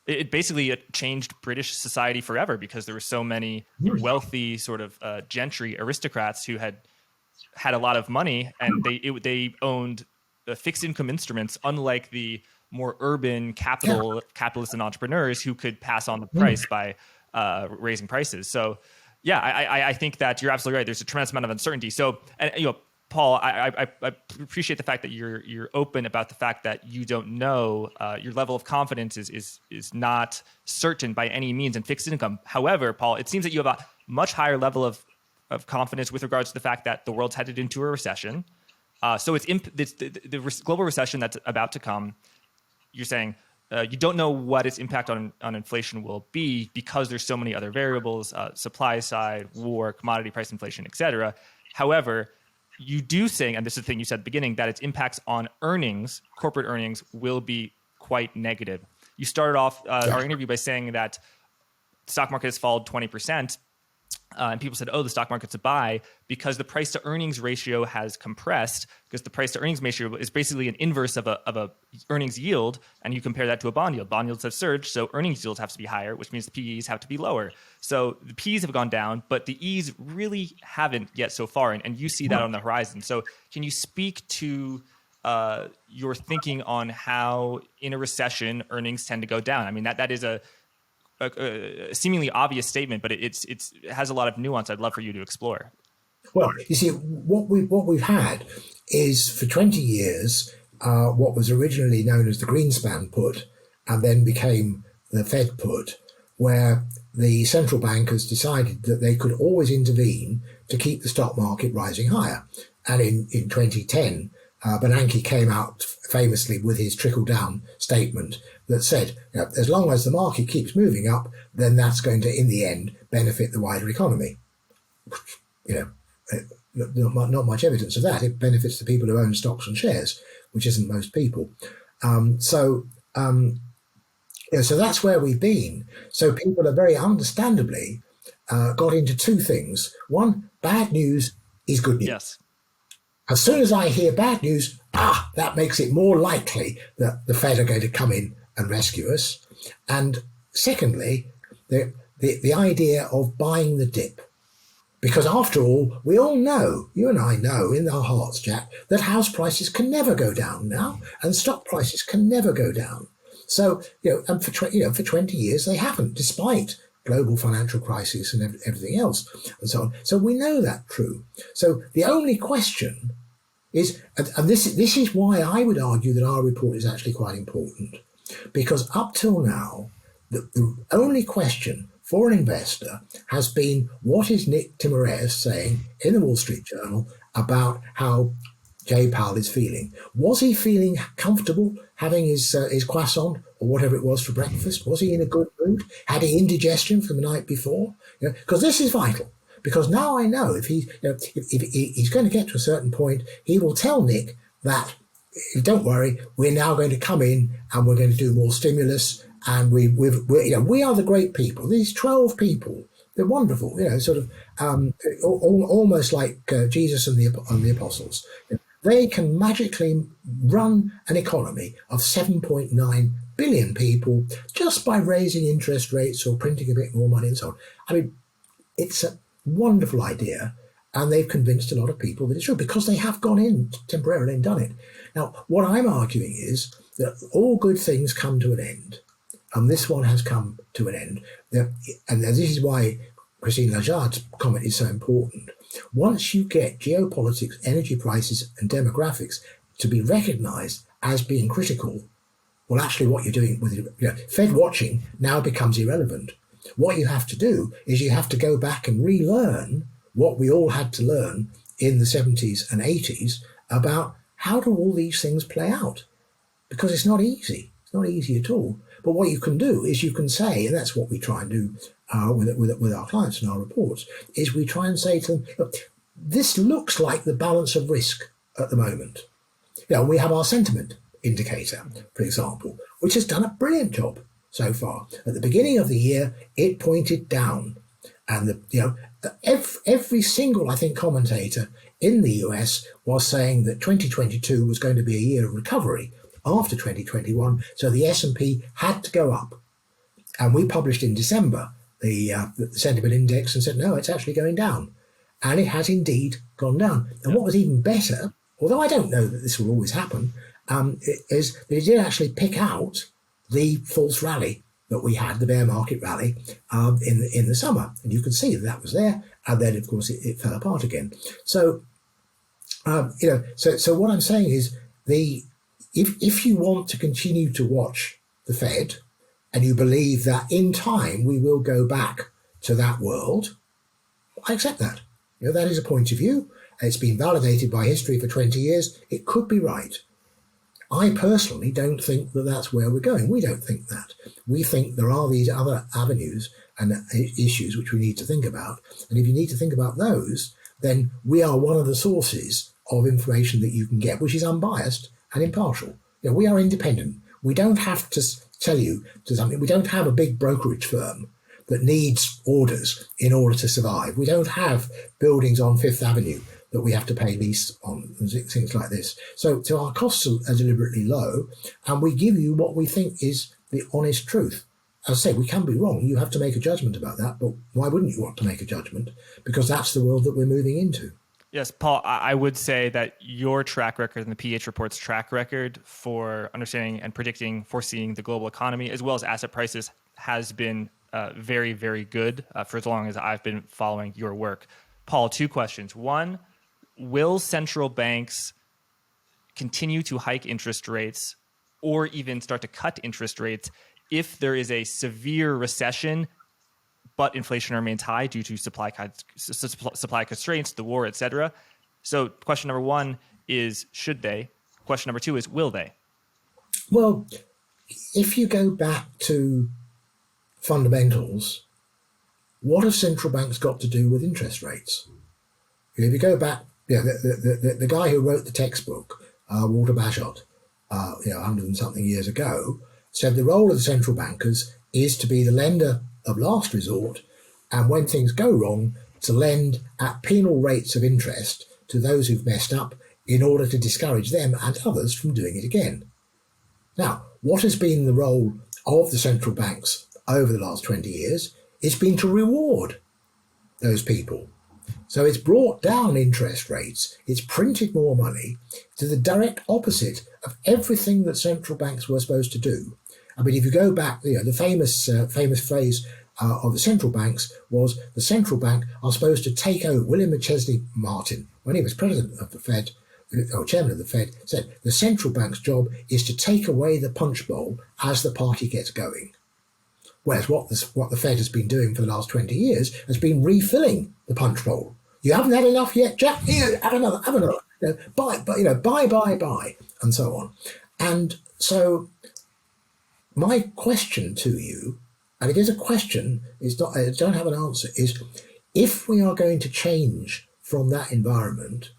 it basically changed British society forever, because there were so many wealthy sort of gentry aristocrats who had a lot of money, and they owned fixed income instruments, unlike the more urban capitalists and entrepreneurs who could pass on the price by raising prices. So, yeah, I think that you're absolutely right. There's a tremendous amount of uncertainty. So, and Paul, I appreciate the fact that you're open about the fact that you don't know. Your level of confidence is not certain by any means in fixed income. However, Paul, it seems that you have a much higher level of confidence with regards to the fact that the world's headed into a recession. So it's the global recession that's about to come. You're saying you don't know what its impact on inflation will be because there's so many other variables: supply side, war, commodity price inflation, etc. However, you do say, and this is the thing you said at the beginning, that its impacts on earnings, corporate earnings, will be quite negative. You started off our interview by saying that the stock market has fallen 20%. And people said, the stock market's a buy because the price to earnings ratio has compressed, because the price to earnings ratio is basically an inverse of a earnings yield. And you compare that to a bond yield. Bond yields have surged, so earnings yields have to be higher, which means the PEs have to be lower. So the P's have gone down, but the E's really haven't yet so far. And you see that on the horizon. So can you speak to your thinking on how in a recession earnings tend to go down. I mean, that is a seemingly obvious statement, but it has a lot of nuance I'd love for you to explore. Well, you see, what we've had is for 20 years what was originally known as the Greenspan put, and then became the Fed put, where the central bankers decided that they could always intervene to keep the stock market rising higher. And in 2010, Bernanke came out famously with his trickle-down statement that said, as long as the market keeps moving up, then that's going to, in the end, benefit the wider economy. Not much evidence of that. It benefits the people who own stocks and shares, which isn't most people. So that's where we've been. So people are very understandably got into two things. One, bad news is good news. Yes. As soon as I hear bad news, that makes it more likely that the Fed are going to come in and rescue us. And secondly, the idea of buying the dip. Because after all, we all know, you and I know in our hearts, Jack, that house prices can never go down now, and stock prices can never go down. So, and for 20 years they haven't, despite global financial crisis and everything else and so on. So we know that's true. So the only question is, and this is why I would argue that our report is actually quite important, because up till now, the only question for an investor has been, what is Nick Timiraos saying in the Wall Street Journal about how Jay Powell is feeling? Was he feeling comfortable having his croissant or whatever it was for breakfast? Was he in a good mood? Had he indigestion from the night before? Because this is vital. Because now I know if he's going to get to a certain point, he will tell Nick that, don't worry, we're now going to come in and we're going to do more stimulus. And we are the great people. These 12 people, they're wonderful. Sort of almost like Jesus and the apostles. They can magically run an economy of 7.9 billion people just by raising interest rates or printing a bit more money and so on. I mean, it's a wonderful idea, and they've convinced a lot of people that it's true because they have gone in temporarily and done it. Now, what I'm arguing is that all good things come to an end. And this one has come to an end. And this is why Christine Lagarde's comment is so important. Once you get geopolitics, energy prices, and demographics to be recognized as being critical, well, actually what you're doing with Fed watching now becomes irrelevant. What you have to do is you have to go back and relearn what we all had to learn in the 70s and 80s about how do all these things play out. Because it's not easy. It's not easy at all. But what you can do is you can say, and that's what we try and do with our clients in our reports, is we try and say to them, look, this looks like the balance of risk at the moment. We have our sentiment indicator, for example, which has done a brilliant job so far. At the beginning of the year, it pointed down. And every single, I think, commentator in the US was saying that 2022 was going to be a year of recovery after 2021, so the S&P had to go up. And we published in December the sentiment index and said, no, it's actually going down. And it has indeed gone down. And what was even better, although I don't know that this will always happen, is that it did actually pick out the false rally that we had, the bear market rally, in the summer. And you can see that was there. And then, of course, it fell apart again. So, so what I'm saying is if you want to continue to watch the Fed and you believe that in time we will go back to that world, I accept that. That is a point of view. It's been validated by history for 20 years. It could be right. I personally don't think that that's where we're going. We don't think that. We think there are these other avenues and issues which we need to think about. And if you need to think about those, then we are one of the sources of information that you can get, which is unbiased and impartial. We are independent. We don't have to tell you to something. We don't have a big brokerage firm that needs orders in order to survive. We don't have buildings on Fifth Avenue that we have to pay lease on, and things like this. So our costs are deliberately low, and we give you what we think is the honest truth. As I say, we can be wrong. You have to make a judgment about that, but why wouldn't you want to make a judgment? Because that's the world that we're moving into. Yes, Paul, I would say that your track record and the PH report's track record for understanding and predicting, foreseeing the global economy, as well as asset prices, has been very, very good for as long as I've been following your work. Paul, two questions. One, will central banks continue to hike interest rates or even start to cut interest rates if there is a severe recession but inflation remains high due to supply constraints, the war, etc.? So question number one is, should they? Question number two is, will they? Well, if you go back to fundamentals, what have central banks got to do with interest rates? If you go back, the guy who wrote the textbook, Walter Bagehot, 100 and something years ago, said the role of the central bankers is to be the lender of last resort, and when things go wrong, to lend at penal rates of interest to those who've messed up in order to discourage them and others from doing it again. Now, what has been the role of the central banks over the last 20 years? It's been to reward those people. So it's brought down interest rates, it's printed more money, to the direct opposite of everything that central banks were supposed to do. I mean, if you go back, the famous phrase of the central banks was, the central bank are supposed to take over. William McChesney Martin, when he was president of the Fed, or chairman of the Fed, said the central bank's job is to take away the punch bowl as the party gets going. Whereas what the Fed has been doing for the last 20 years has been refilling the punch bowl. You haven't had enough yet, Jack? Here, have another. Buy, and so on. And so my question to you, and it is a question, it's not, I don't have an answer, is if we are going to change from that environment,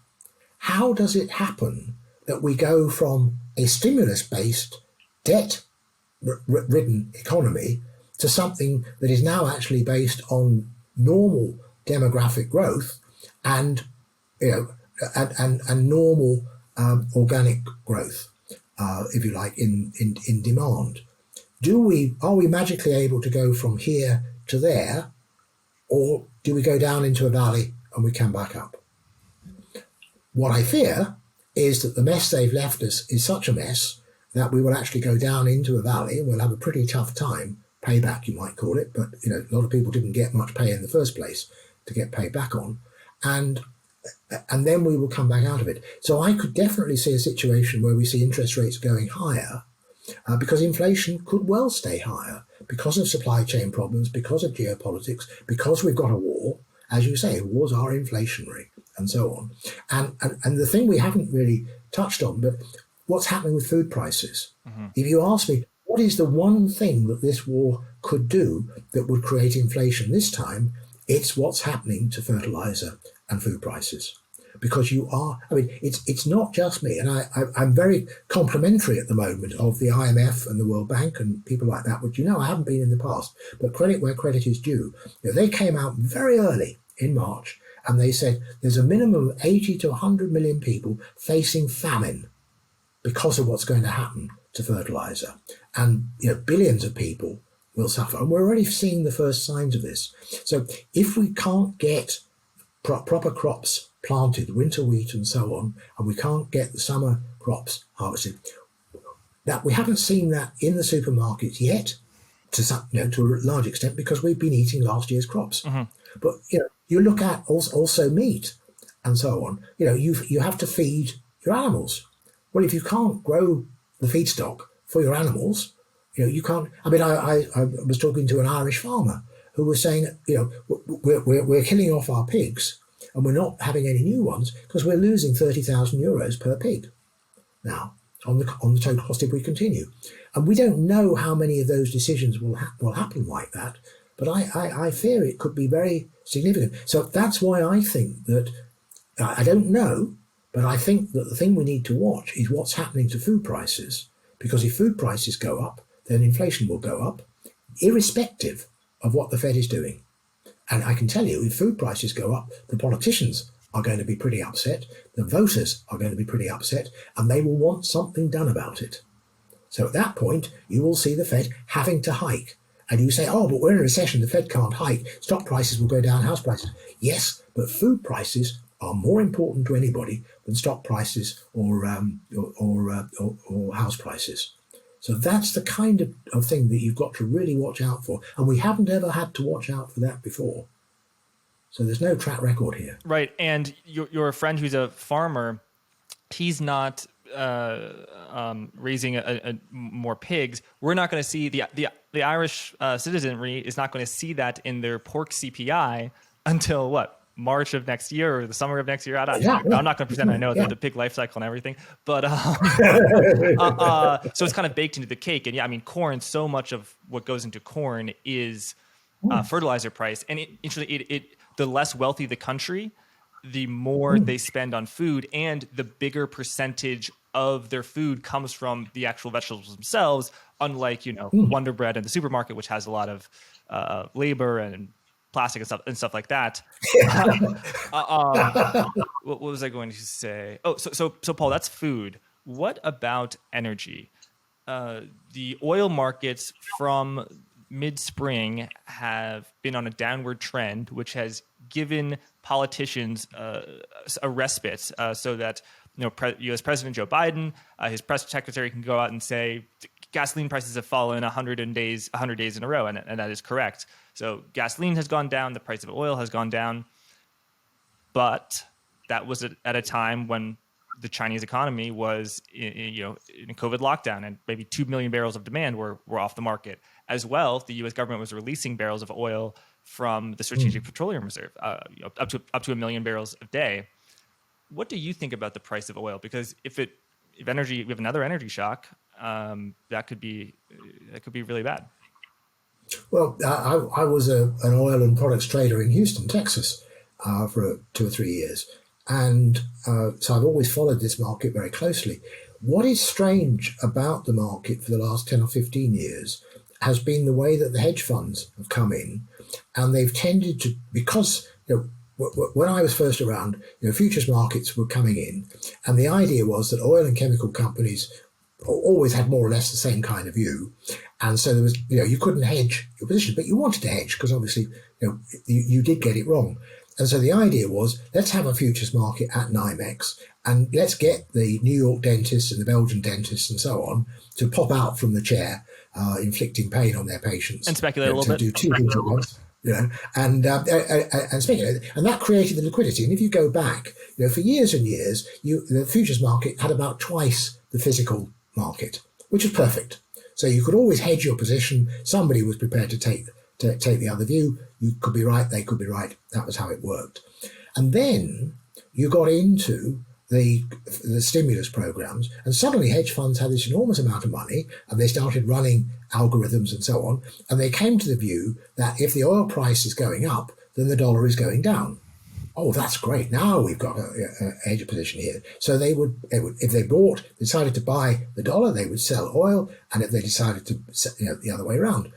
how does it happen that we go from a stimulus-based, debt-ridden economy to something that is now actually based on normal demographic growth and normal organic growth, if you like, in demand? Are we magically able to go from here to there, or do we go down into a valley and we come back up? What I fear is that the mess they've left us is such a mess that we will actually go down into a valley and we'll have a pretty tough time, payback you might call it, but a lot of people didn't get much pay in the first place to get paid back on, and then we will come back out of it. So I could definitely see a situation where we see interest rates going higher, because inflation could well stay higher because of supply chain problems, because of geopolitics, because we've got a war. As you say, wars are inflationary and so on. And the thing we haven't really touched on, but what's happening with food prices? Mm-hmm. If you ask me, what is the one thing that this war could do that would create inflation this time? It's what's happening to fertilizer and food prices. Because it's not just me, and I'm very complimentary at the moment of the IMF and the World Bank and people like that, which I haven't been in the past, but credit where credit is due. They came out very early in March and they said there's a minimum of 80 to 100 million people facing famine because of what's going to happen to fertilizer. And billions of people will suffer. And we're already seeing the first signs of this. So if we can't get proper crops planted, winter wheat and so on, and we can't get the summer crops harvested, that we haven't seen that in the supermarkets yet, to a large extent, because we've been eating last year's crops. Mm-hmm. But you look at also meat and so on. You have to feed your animals. Well, if you can't grow the feedstock for your animals, you can't. I mean, I was talking to an Irish farmer who was saying, we're killing off our pigs and we're not having any new ones because we're losing 30,000 euros per pig now on the total cost if we continue. And we don't know how many of those decisions will happen like that, but I fear it could be very significant. So that's why I think that, I don't know, but I think that the thing we need to watch is what's happening to food prices, because if food prices go up, then inflation will go up, irrespective of what the Fed is doing. And I can tell you, if food prices go up, the politicians are going to be pretty upset, the voters are going to be pretty upset, and they will want something done about it. So at that point, you will see the Fed having to hike. And you say, oh, but we're in a recession, the Fed can't hike, stock prices will go down, house prices. Yes, but food prices are more important to anybody than stock prices or house prices. So that's the kind of thing that you've got to really watch out for. And we haven't ever had to watch out for that before. So there's no track record here. Right. And your friend who's a farmer, he's not raising more pigs. We're not going to see the Irish citizenry is not going to see that in their pork CPI until what? March of next year or the summer of next year. I'm not going to pretend I know the pig life cycle and everything, but so it's kind of baked into the cake. And yeah, I mean, corn, so much of what goes into corn is fertilizer price. And the less wealthy the country, the more they spend on food, and the bigger percentage of their food comes from the actual vegetables themselves, unlike, Wonder Bread in the supermarket, which has a lot of labor and plastic and stuff like that. What was I going to say? Oh, so Paul, that's food. What about energy? The oil markets from mid-spring have been on a downward trend, which has given politicians a respite, so that U.S. President Joe Biden, his press secretary, can go out and say gasoline prices have fallen 100 days in a row, and that is correct. So gasoline has gone down, the price of oil has gone down, but that was at a time when the Chinese economy was in a COVID lockdown, and maybe 2 million barrels of demand were off the market. As well, the U.S. government was releasing barrels of oil from the Strategic Petroleum Reserve, up to 1 million barrels a day. What do you think about the price of oil? Because if we have another energy shock, that could be really bad. Well, I was an oil and products trader in Houston, Texas, for 2 or 3 years. And so I've always followed this market very closely. What is strange about the market for the last 10 or 15 years has been the way that the hedge funds have come in, and they've tended to, because when I was first around, futures markets were coming in, and the idea was that oil and chemical companies always had more or less the same kind of view, and so there was, you couldn't hedge your position, but you wanted to hedge because obviously, you did get it wrong. And so the idea was, let's have a futures market at NYMEX, and let's get the New York dentists and the Belgian dentists and so on to pop out from the chair, inflicting pain on their patients and speculate a little bit. Do two things at once. And speculate, and that created the liquidity. And if you go back, for years and years, the futures market had about twice the physical market, which was perfect. So you could always hedge your position. Somebody was prepared to take the other view. You could be right, they could be right. That was how it worked. And then you got into the stimulus programs, and suddenly hedge funds had this enormous amount of money, and they started running algorithms and so on, and they came to the view that if the oil price is going up, then the dollar is going down. Oh, that's great. Now we've got a hedge position here. So they would, if they decided to buy the dollar, they would sell oil, and if they decided to, the other way around.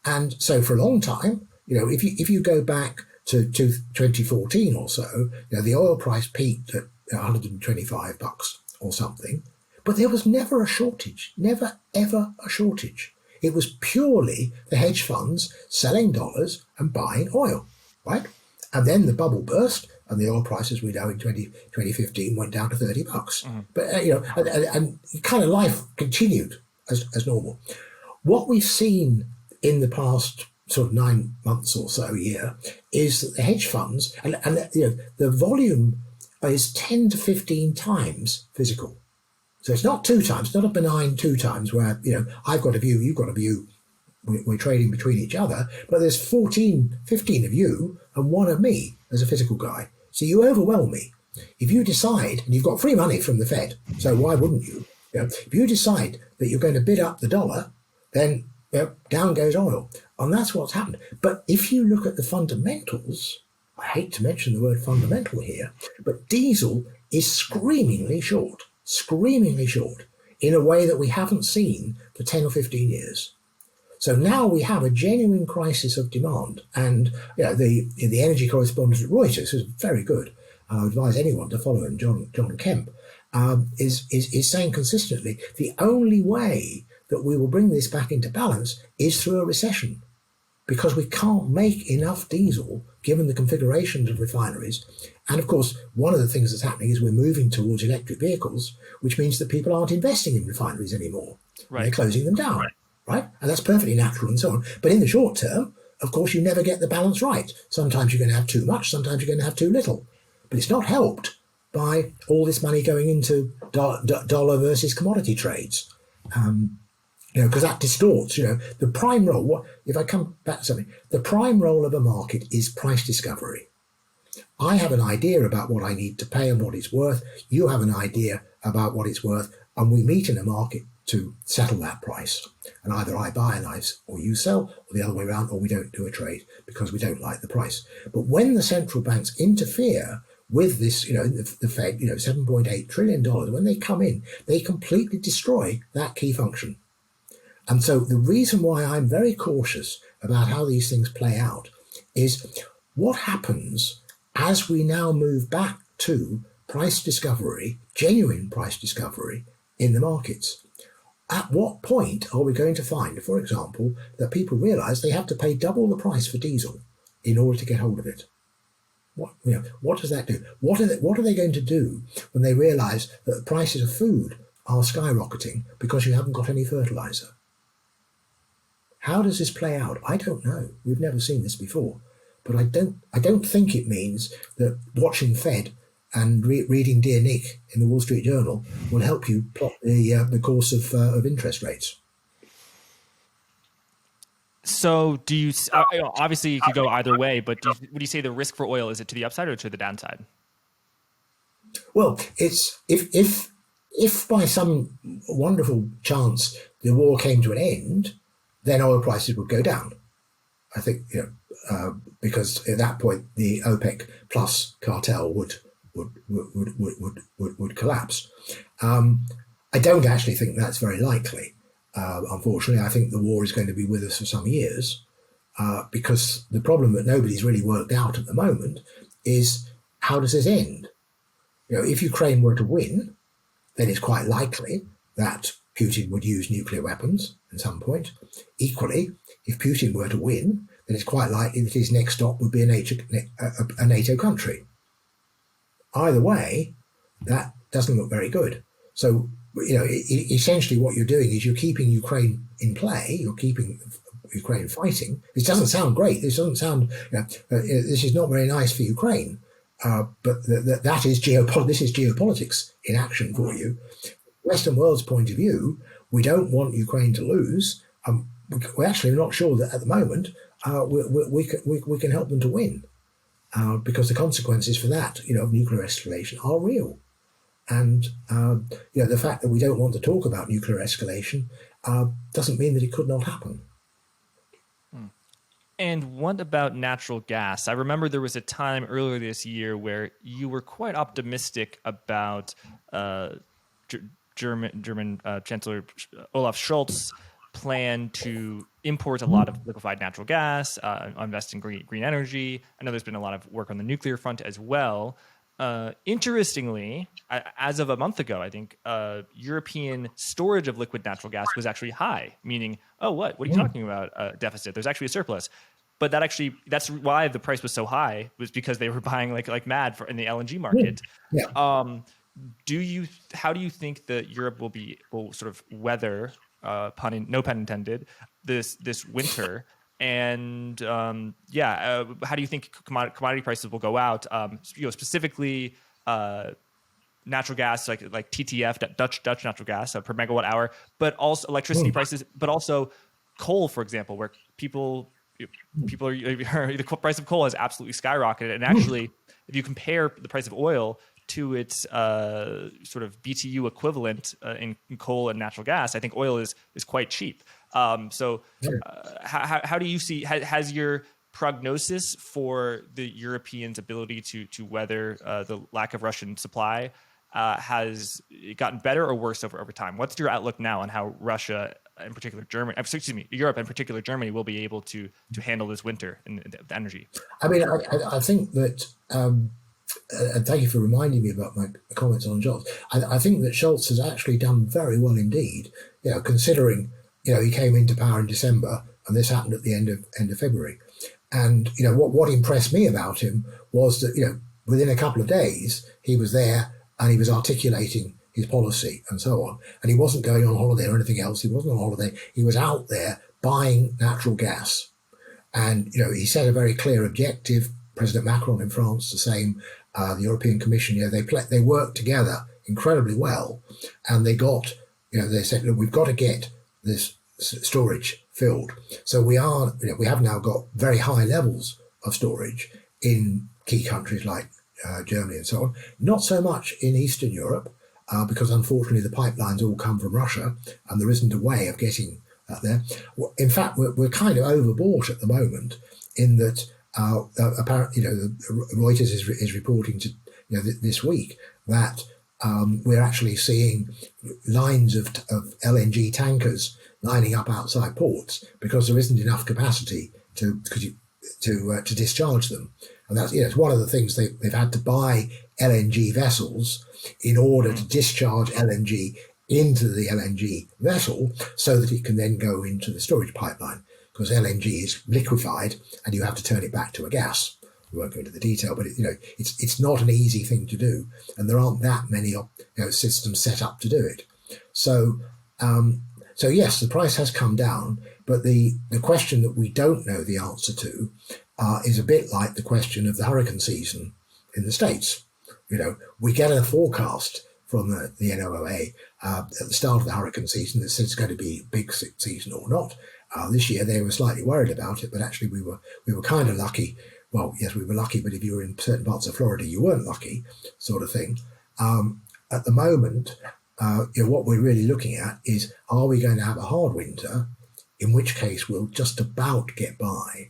And so for a long time, if you go back to 2014 or so, the oil price peaked at $125 or something, but there was never a shortage, never ever a shortage. It was purely the hedge funds selling dollars and buying oil, right? And then the bubble burst, and the oil prices we know in 2015 went down to $30. Mm-hmm. But and kind of life continued as normal. What we've seen in the past sort of 9 months or so, year, is that the hedge funds and the volume is 10 to 15 times physical. So it's not 2 times, it's not a benign 2 times where, I've got a view, you've got a view, we're trading between each other, but there's 15 of you and 1 of me as a physical guy. So you overwhelm me. If you decide, and you've got free money from the Fed, so why wouldn't you? If you decide that you're going to bid up the dollar, then down goes oil. And that's what's happened. But if you look at the fundamentals, I hate to mention the word fundamental here, but diesel is screamingly short in a way that we haven't seen for 10 or 15 years. So now we have a genuine crisis of demand. And the energy correspondent at Reuters, who's very good, I would advise anyone to follow him, John Kemp, is saying consistently, the only way that we will bring this back into balance is through a recession, because we can't make enough diesel given the configurations of refineries. And of course, one of the things that's happening is we're moving towards electric vehicles, which means that people aren't investing in refineries anymore. Right. They're closing them down, right? And that's perfectly natural and so on. But in the short term, of course, you never get the balance right. Sometimes you're going to have too much, sometimes you're going to have too little. But it's not helped by all this money going into dollar versus commodity trades. Because that distorts, the prime role. If I come back to something, the prime role of a market is price discovery. I have an idea about what I need to pay and what it's worth. You have an idea about what it's worth, and we meet in a market to settle that price. And either I buy and or you sell, or the other way around, or we don't do a trade because we don't like the price. But when the central banks interfere with this, the Fed, $7.8 trillion, when they come in, they completely destroy that key function. And so the reason why I'm very cautious about how these things play out is what happens as we now move back to price discovery, genuine price discovery in the markets. At what point are we going to find, for example, that people realize they have to pay double the price for diesel in order to get hold of it? What does that do? What are they going to do when they realize that the prices of food are skyrocketing because you haven't got any fertilizer? How does this play out? I don't know. We've never seen this before. But I don't think it means that watching Fed and reading Dear Nick in the Wall Street Journal will help you plot the course of interest rates. So do you, obviously you could go either way, but would you say the risk for oil, is it to the upside or to the downside? Well, it's if by some wonderful chance the war came to an end, then oil prices would go down. I think, because at that point the OPEC plus cartel would collapse. I don't actually think that's very likely. Unfortunately, I think the war is going to be with us for some years, because the problem that nobody's really worked out at the moment is, how does this end? If Ukraine were to win, then it's quite likely that Putin would use nuclear weapons at some point. Equally, if Putin were to win, then it's quite likely that his next stop would be a NATO country. Either way, that doesn't look very good. So, essentially what you're doing is you're keeping Ukraine in play, you're keeping Ukraine fighting. This doesn't sound great. This doesn't sound, this is not very nice for Ukraine. But this is geopolitics in action for you. Western world's point of view, we don't want Ukraine to lose. We're actually not sure that at the moment we can help them to win, because the consequences for that, of nuclear escalation are real. And the fact that we don't want to talk about nuclear escalation doesn't mean that it could not happen. And what about natural gas? I remember there was a time earlier this year where you were quite optimistic about German Chancellor Olaf Scholz's plan to import a lot of liquefied natural gas, invest in green energy. I know there's been a lot of work on the nuclear front as well. Interestingly, as of a month ago, I think European storage of liquid natural gas was actually high, meaning, what are you talking about? Deficit. There's actually a surplus. But that's why the price was so high, was because they were buying like mad in the LNG market. Yeah. How do you think that Europe will sort of weather, no pun intended, this winter? And how do you think commodity prices will go out? Specifically natural gas, like TTF, Dutch natural gas per megawatt hour, but also electricity prices, but also coal, for example, where people are the price of coal has absolutely skyrocketed. And actually, if you compare the price of oil to its sort of BTU equivalent in coal and natural gas, I think oil is quite cheap. How do you see, has your prognosis for the Europeans' ability to weather the lack of Russian supply has it gotten better or worse over time? What's your outlook now on how Russia, in particular Europe, in particular Germany, will be able to handle this winter in the energy? I mean, I think that, and thank you for reminding me about my comments on Scholz. I think that Scholz has actually done very well indeed, considering, he came into power in December and this happened at the end of February. And what impressed me about him was that within a couple of days he was there and he was articulating his policy and so on. And he wasn't going on holiday or anything else. He wasn't on holiday. He was out there buying natural gas. And he set a very clear objective. President Macron in France, the same. The European Commission, they worked together incredibly well, and they got, they said, look, we've got to get this storage filled. So we have now got very high levels of storage in key countries like Germany and so on. Not so much in Eastern Europe, because unfortunately the pipelines all come from Russia, and there isn't a way of getting that there. In fact, we're kind of overbought at the moment, in that. Apparently, Reuters is reporting to this week that we're actually seeing lines of LNG tankers lining up outside ports because there isn't enough capacity to discharge them, and that's it's one of the things they've had to buy LNG vessels in order to discharge LNG into the LNG vessel so that it can then go into the storage pipeline. Because LNG is liquefied and you have to turn it back to a gas. We won't go into the detail, but it's not an easy thing to do, and there aren't that many systems set up to do it. So yes, the price has come down, but the question that we don't know the answer to is a bit like the question of the hurricane season in the States. We get a forecast from the NOAA at the start of the hurricane season that says it's going to be a big season or not. This year they were slightly worried about it, but actually we were kind of lucky. Well, yes, we were lucky, but if you were in certain parts of Florida, you weren't lucky, sort of thing. At the moment, what we're really looking at is, are we going to have a hard winter, in which case we'll just about get by.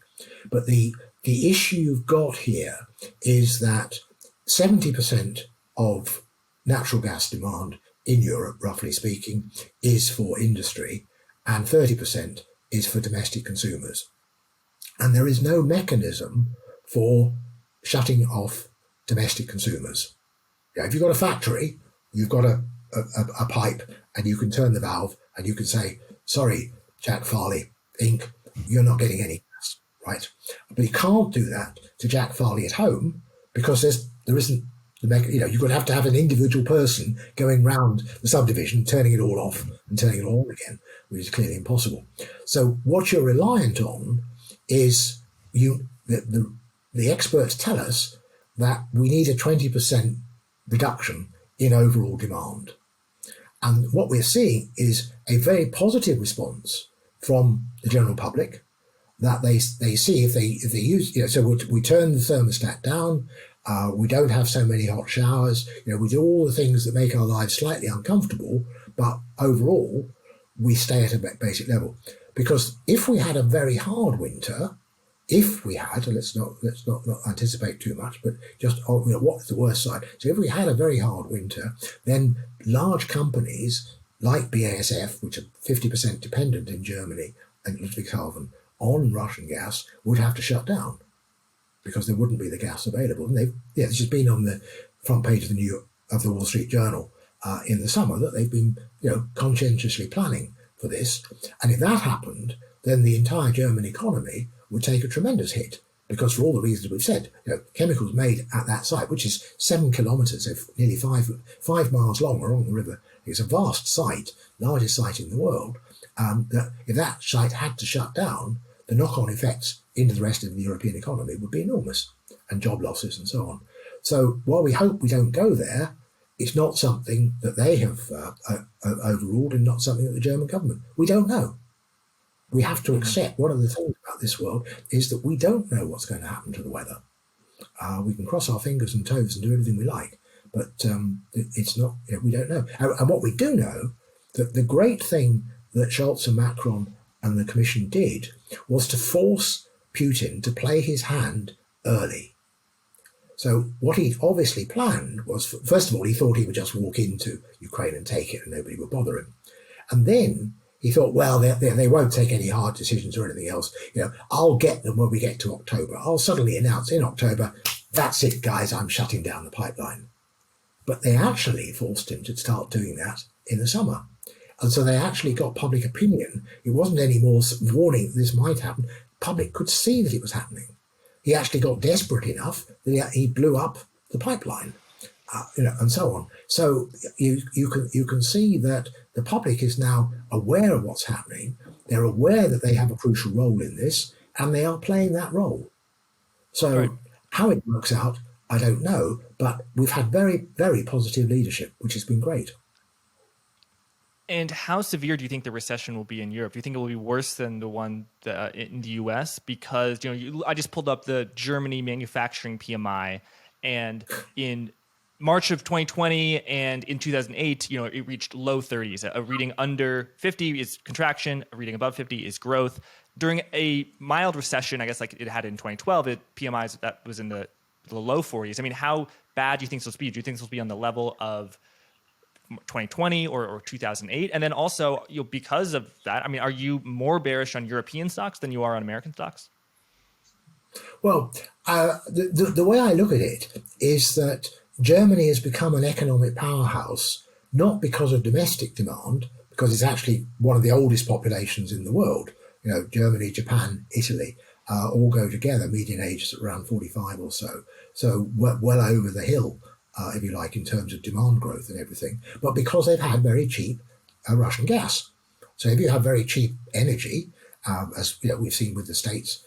But the issue you've got here is that 70% of natural gas demand in Europe, roughly speaking, is for industry, and 30% is for domestic consumers. And there is no mechanism for shutting off domestic consumers. If you've got a factory, you've got a pipe, and you can turn the valve and you can say, sorry, Jack Farley, Inc., you're not getting any gas, right? But you can't do that to Jack Farley at home because there isn't you're going to have an individual person going round the subdivision, turning it all off and turning it all on again, which is clearly impossible. So what you're reliant on is the experts tell us that we need a 20% reduction in overall demand. And what we're seeing is a very positive response from the general public, that they see if they use, so we turn the thermostat down, we don't have so many hot showers, we do all the things that make our lives slightly uncomfortable, but overall we stay at a basic level. Because if we had a very hard winter, let's not anticipate too much, but just what's the worst side? So if we had a very hard winter, then large companies like BASF, which are 50% dependent in Germany and Ludwigshafen on Russian gas, would have to shut down because there wouldn't be the gas available. And this has been on the front page of the Wall Street Journal in the summer, that they've been conscientiously planning for this. And if that happened, then the entire German economy would take a tremendous hit, because for all the reasons we've said, chemicals made at that site, which is 7 kilometres, nearly 5 miles long along the river, it's a vast site, largest site in the world. That if that site had to shut down, the knock-on effects into the rest of the European economy would be enormous, and job losses and so on. So while we hope we don't go there, it's not something that they have overruled, and not something that the German government. We don't know. We have to accept one of the things about this world is that we don't know what's going to happen to the weather. We can cross our fingers and toes and do everything we like, but it's not, we don't know. And what we do know, that the great thing that Scholz and Macron and the Commission did was to force Putin to play his hand early. So what he obviously planned was, first of all, he thought he would just walk into Ukraine and take it and nobody would bother him. And then he thought, well, they won't take any hard decisions or anything else. I'll get them when we get to October. I'll suddenly announce in October, that's it, guys, I'm shutting down the pipeline. But they actually forced him to start doing that in the summer. And so they actually got public opinion. It wasn't any more warning that this might happen. public could see that it was happening. He actually got desperate enough that he blew up the pipeline, and so on. So you can see that the public is now aware of what's happening. They're aware that they have a crucial role in this, and they are playing that role. So Right. how it works out, I don't know, but we've had very, very positive leadership, which has been great. And how severe do you think the recession will be in Europe? Do you think it will be worse than the one in the U.S.? Because I just pulled up the Germany manufacturing PMI, and in March of 2020 and in 2008, it reached low 30s. A reading under 50 is contraction. A reading above 50 is growth. During a mild recession, I guess like it had in 2012, PMIs that was in the low 40s. I mean, how bad do you think this will be? Do you think this will be on the level of 2020 or 2008? And then also, because of that, I mean, are you more bearish on European stocks than you are on American stocks? Well, the way I look at it is that Germany has become an economic powerhouse, not because of domestic demand, because it's actually one of the oldest populations in the world. Germany, Japan, Italy all go together, median age is around 45 or so. So well over the hill, if you like, in terms of demand growth and everything, but because they've had very cheap Russian gas. So if you have very cheap energy, as we've seen with the States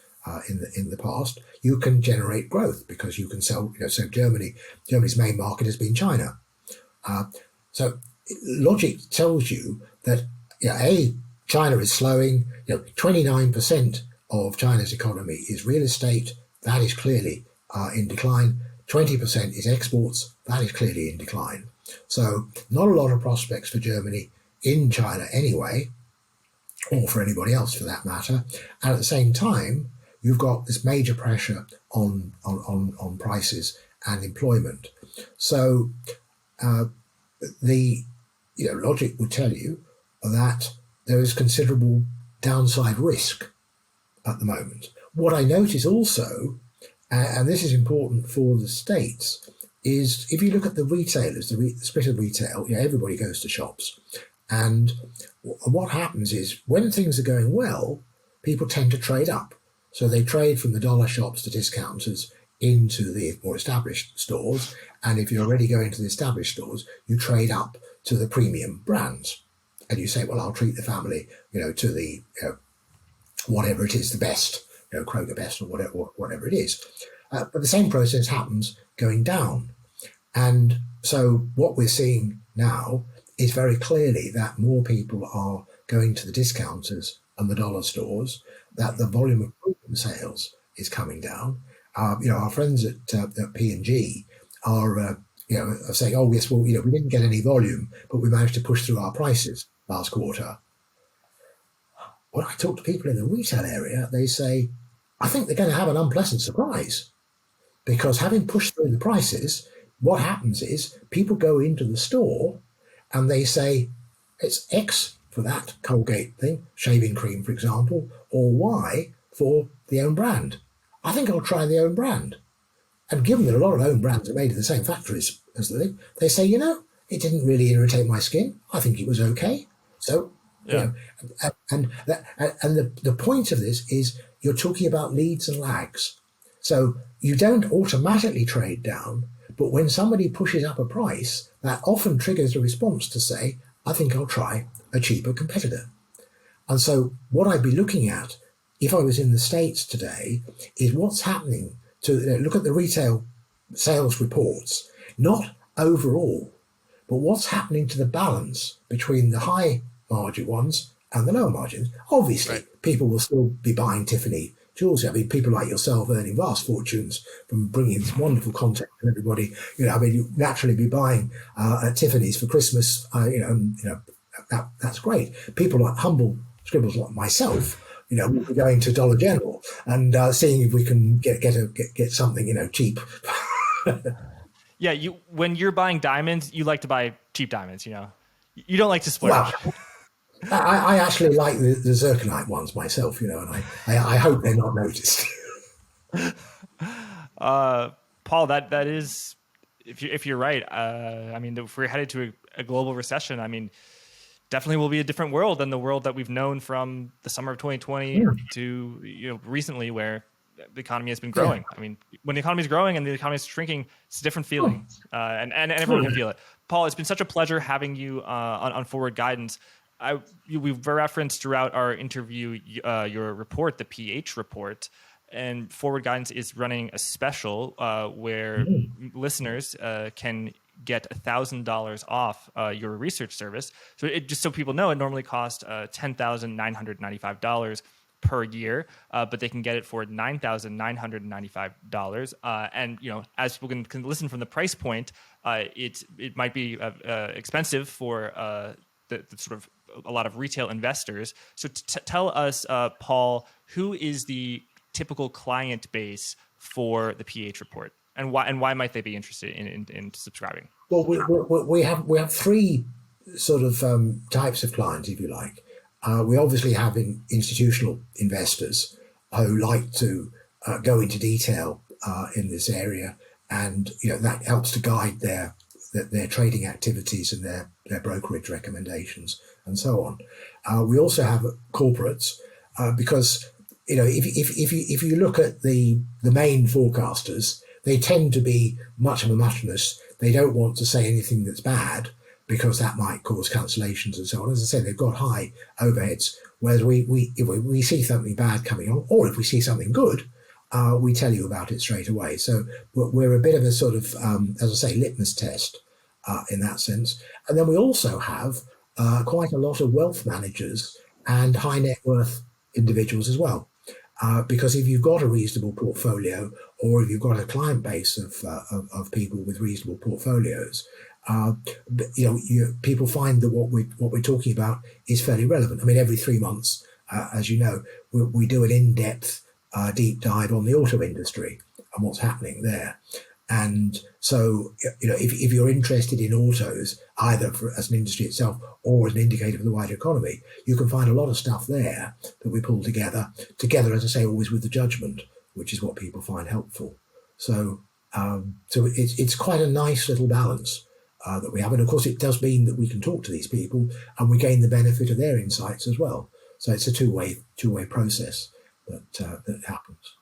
in the past, you can generate growth because you can sell. So Germany's main market has been China. So logic tells you that China is slowing. 29% of China's economy is real estate. That is clearly in decline. 20% is exports. That is clearly in decline. So not a lot of prospects for Germany in China anyway, or for anybody else for that matter. And at the same time, you've got this major pressure on prices and employment. So the logic would tell you that there is considerable downside risk at the moment. What I notice also, and this is important for the States, is if you look at the retailers, the split of retail, everybody goes to shops. And what happens is when things are going well, people tend to trade up. So they trade from the dollar shops to discounters into the more established stores. And if you're already going to the established stores, you trade up to the premium brands. And you say, well, I'll treat the family, to the, whatever it is, the best, Kroger Best or whatever it is. But the same process happens going down. And so what we're seeing now is very clearly that more people are going to the discounters and the dollar stores, that the volume of premium sales is coming down. Our friends at P&G are saying, oh, yes, well, we didn't get any volume, but we managed to push through our prices last quarter. When I talk to people in the retail area, they say, I think they're going to have an unpleasant surprise, because having pushed through the prices, what happens is people go into the store and they say, it's X for that Colgate thing, shaving cream, for example, or Y for the own brand. I think I'll try the own brand. And given that a lot of own brands are made in the same factories as the thing, they say, it didn't really irritate my skin. I think it was okay. So, and the point of this is you're talking about leads and lags. So you don't automatically trade down, but when somebody pushes up a price, that often triggers a response to say, I think I'll try a cheaper competitor. And so what I'd be looking at if I was in the States today is what's happening to look at the retail sales reports, not overall, but what's happening to the balance between the high margin ones and the lower margins. Obviously, Right. People will still be buying Tiffany jewelry. I mean, people like yourself earning vast fortunes from bringing this wonderful content to everybody. You naturally be buying at Tiffany's for Christmas. That's great. People like humble scribbles like myself, we'll be going to Dollar General and seeing if we can get something, cheap. Yeah, when you're buying diamonds, you like to buy cheap diamonds. You don't like to Well, splurge. I actually like the zirconite ones myself, and I hope they're not noticed. Paul, that is, if you're right. I mean, if we're headed to a global recession, I mean, definitely will be a different world than the world that we've known from the summer of 2020 to recently, where the economy has been growing. I mean, when the economy is growing and the economy is shrinking, it's a different feeling, and everyone can feel it. Paul, it's been such a pleasure having you on Forward Guidance. We've referenced throughout our interview your report, the PH report, and Forward Guidance is running a special where listeners can get $1,000 off your research service. So just so people know, it normally costs $10,995 per year, but they can get it for $9,995. And as people can listen from the price point, it might be expensive for the sort of a lot of retail investors. So tell us, Paul, who is the typical client base for the PH report, and why might they be interested in subscribing? Well, we have three sort of types of clients, if you like. We obviously have institutional investors who like to go into detail in this area, and that helps to guide their trading activities and their brokerage recommendations and so on. We also have corporates because if you look at the main forecasters, they tend to be much of a muchness. They don't want to say anything that's bad because that might cause cancellations and so on. As I said, they've got high overheads. Whereas if we see something bad coming on, or if we see something good, we tell you about it straight away. So we're a bit of a sort of, as I say, litmus test in that sense. And then we also have quite a lot of wealth managers and high net worth individuals as well. Because if you've got a reasonable portfolio, or if you've got a client base of people with reasonable portfolios, people find that what we're talking about is fairly relevant. I mean, every 3 months, as you know, we do an in-depth deep dive on the auto industry and what's happening there. And so, if you're interested in autos, either as an industry itself or as an indicator of the wider economy, you can find a lot of stuff there that we pull together, as I say, always with the judgment, which is what people find helpful. So, it's quite a nice little balance that we have. And of course, it does mean that we can talk to these people and we gain the benefit of their insights as well. So it's a two-way process that happens.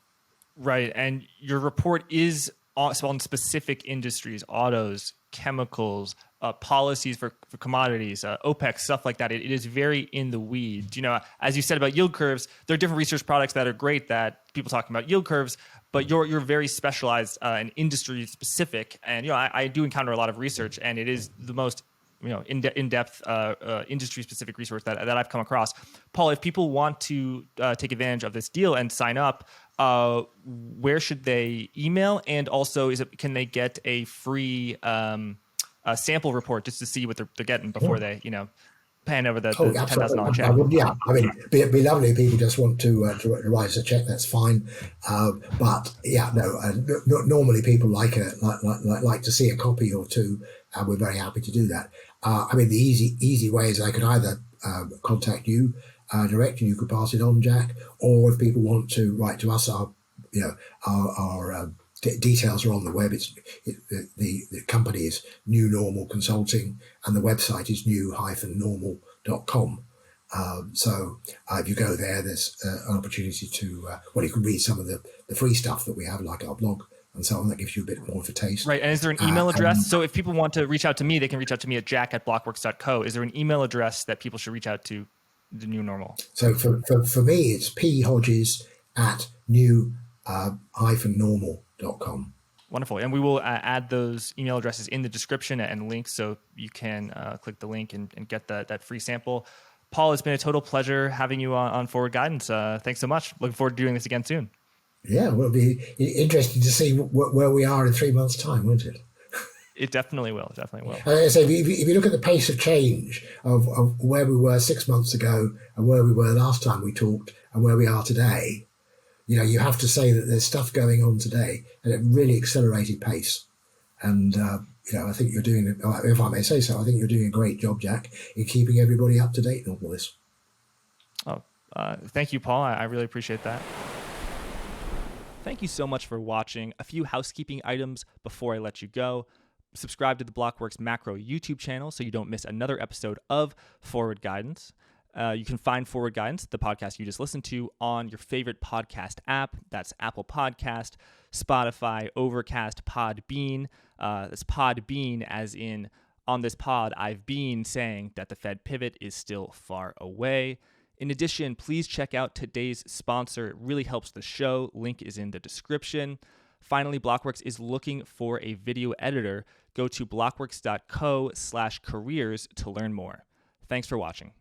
Right. And your report is on specific industries, autos, chemicals, policies for commodities, OPEC, stuff like that. It is very in the weeds. As you said about yield curves, there are different research products that are great that people talking about yield curves, but you're very specialized and industry specific. And I do encounter a lot of research, and it is the most in-depth industry specific research that I've come across. Paul, if people want to take advantage of this deal and sign up, where should they email? And also, can they get a free sample report just to see what they're getting before they pan over the $10,000 check? Yeah, I mean, it'd be lovely if people just want to write us a check. That's fine. But yeah, no. Normally people like to see a copy or two, and we're very happy to do that. I mean, the easy way is I could either contact you direct, and you could pass it on, Jack, or if people want to write to us, our details are on the web. The company is New Normal Consulting, and the website is new-normal.com. So if you go there, there's an opportunity to, you can read some of the free stuff that we have, like our blog and so on. That gives you a bit more of a taste. Right. And is there an email address? So if people want to reach out to me, they can reach out to me at jack@blockworks.co. Is there an email address that people should reach out to the New Normal? So for me, it's p.hodges@new-normal.com. Wonderful. And we will add those email addresses in the description and links, so you can click the link and get that free sample. Paul, it's been a total pleasure having you on Forward Guidance. Thanks so much. Looking forward to doing this again soon. Yeah, well, it'll be interesting to see where we are in 3 months' time, won't it? It definitely will. Definitely will. So if you look at the pace of change of where we were 6 months ago and where we were last time we talked and where we are today, you have to say that there's stuff going on today at a really accelerated pace. And, I think you're doing, if I may say so, I think you're doing a great job, Jack, in keeping everybody up to date on all this. Oh, thank you, Paul. I really appreciate that. Thank you so much for watching. A few housekeeping items before I let you go. subscribe to the Blockworks Macro YouTube channel so you don't miss another episode of Forward Guidance. You can find Forward Guidance, the podcast you just listened to, on your favorite podcast app. That's Apple Podcast, Spotify, Overcast, Podbean. That's Podbean as in, on this pod, I've been saying that the Fed pivot is still far away. In addition, please check out today's sponsor. It really helps the show. Link is in the description. Finally, Blockworks is looking for a video editor. Go to blockworks.co/careers to learn more. Thanks for watching.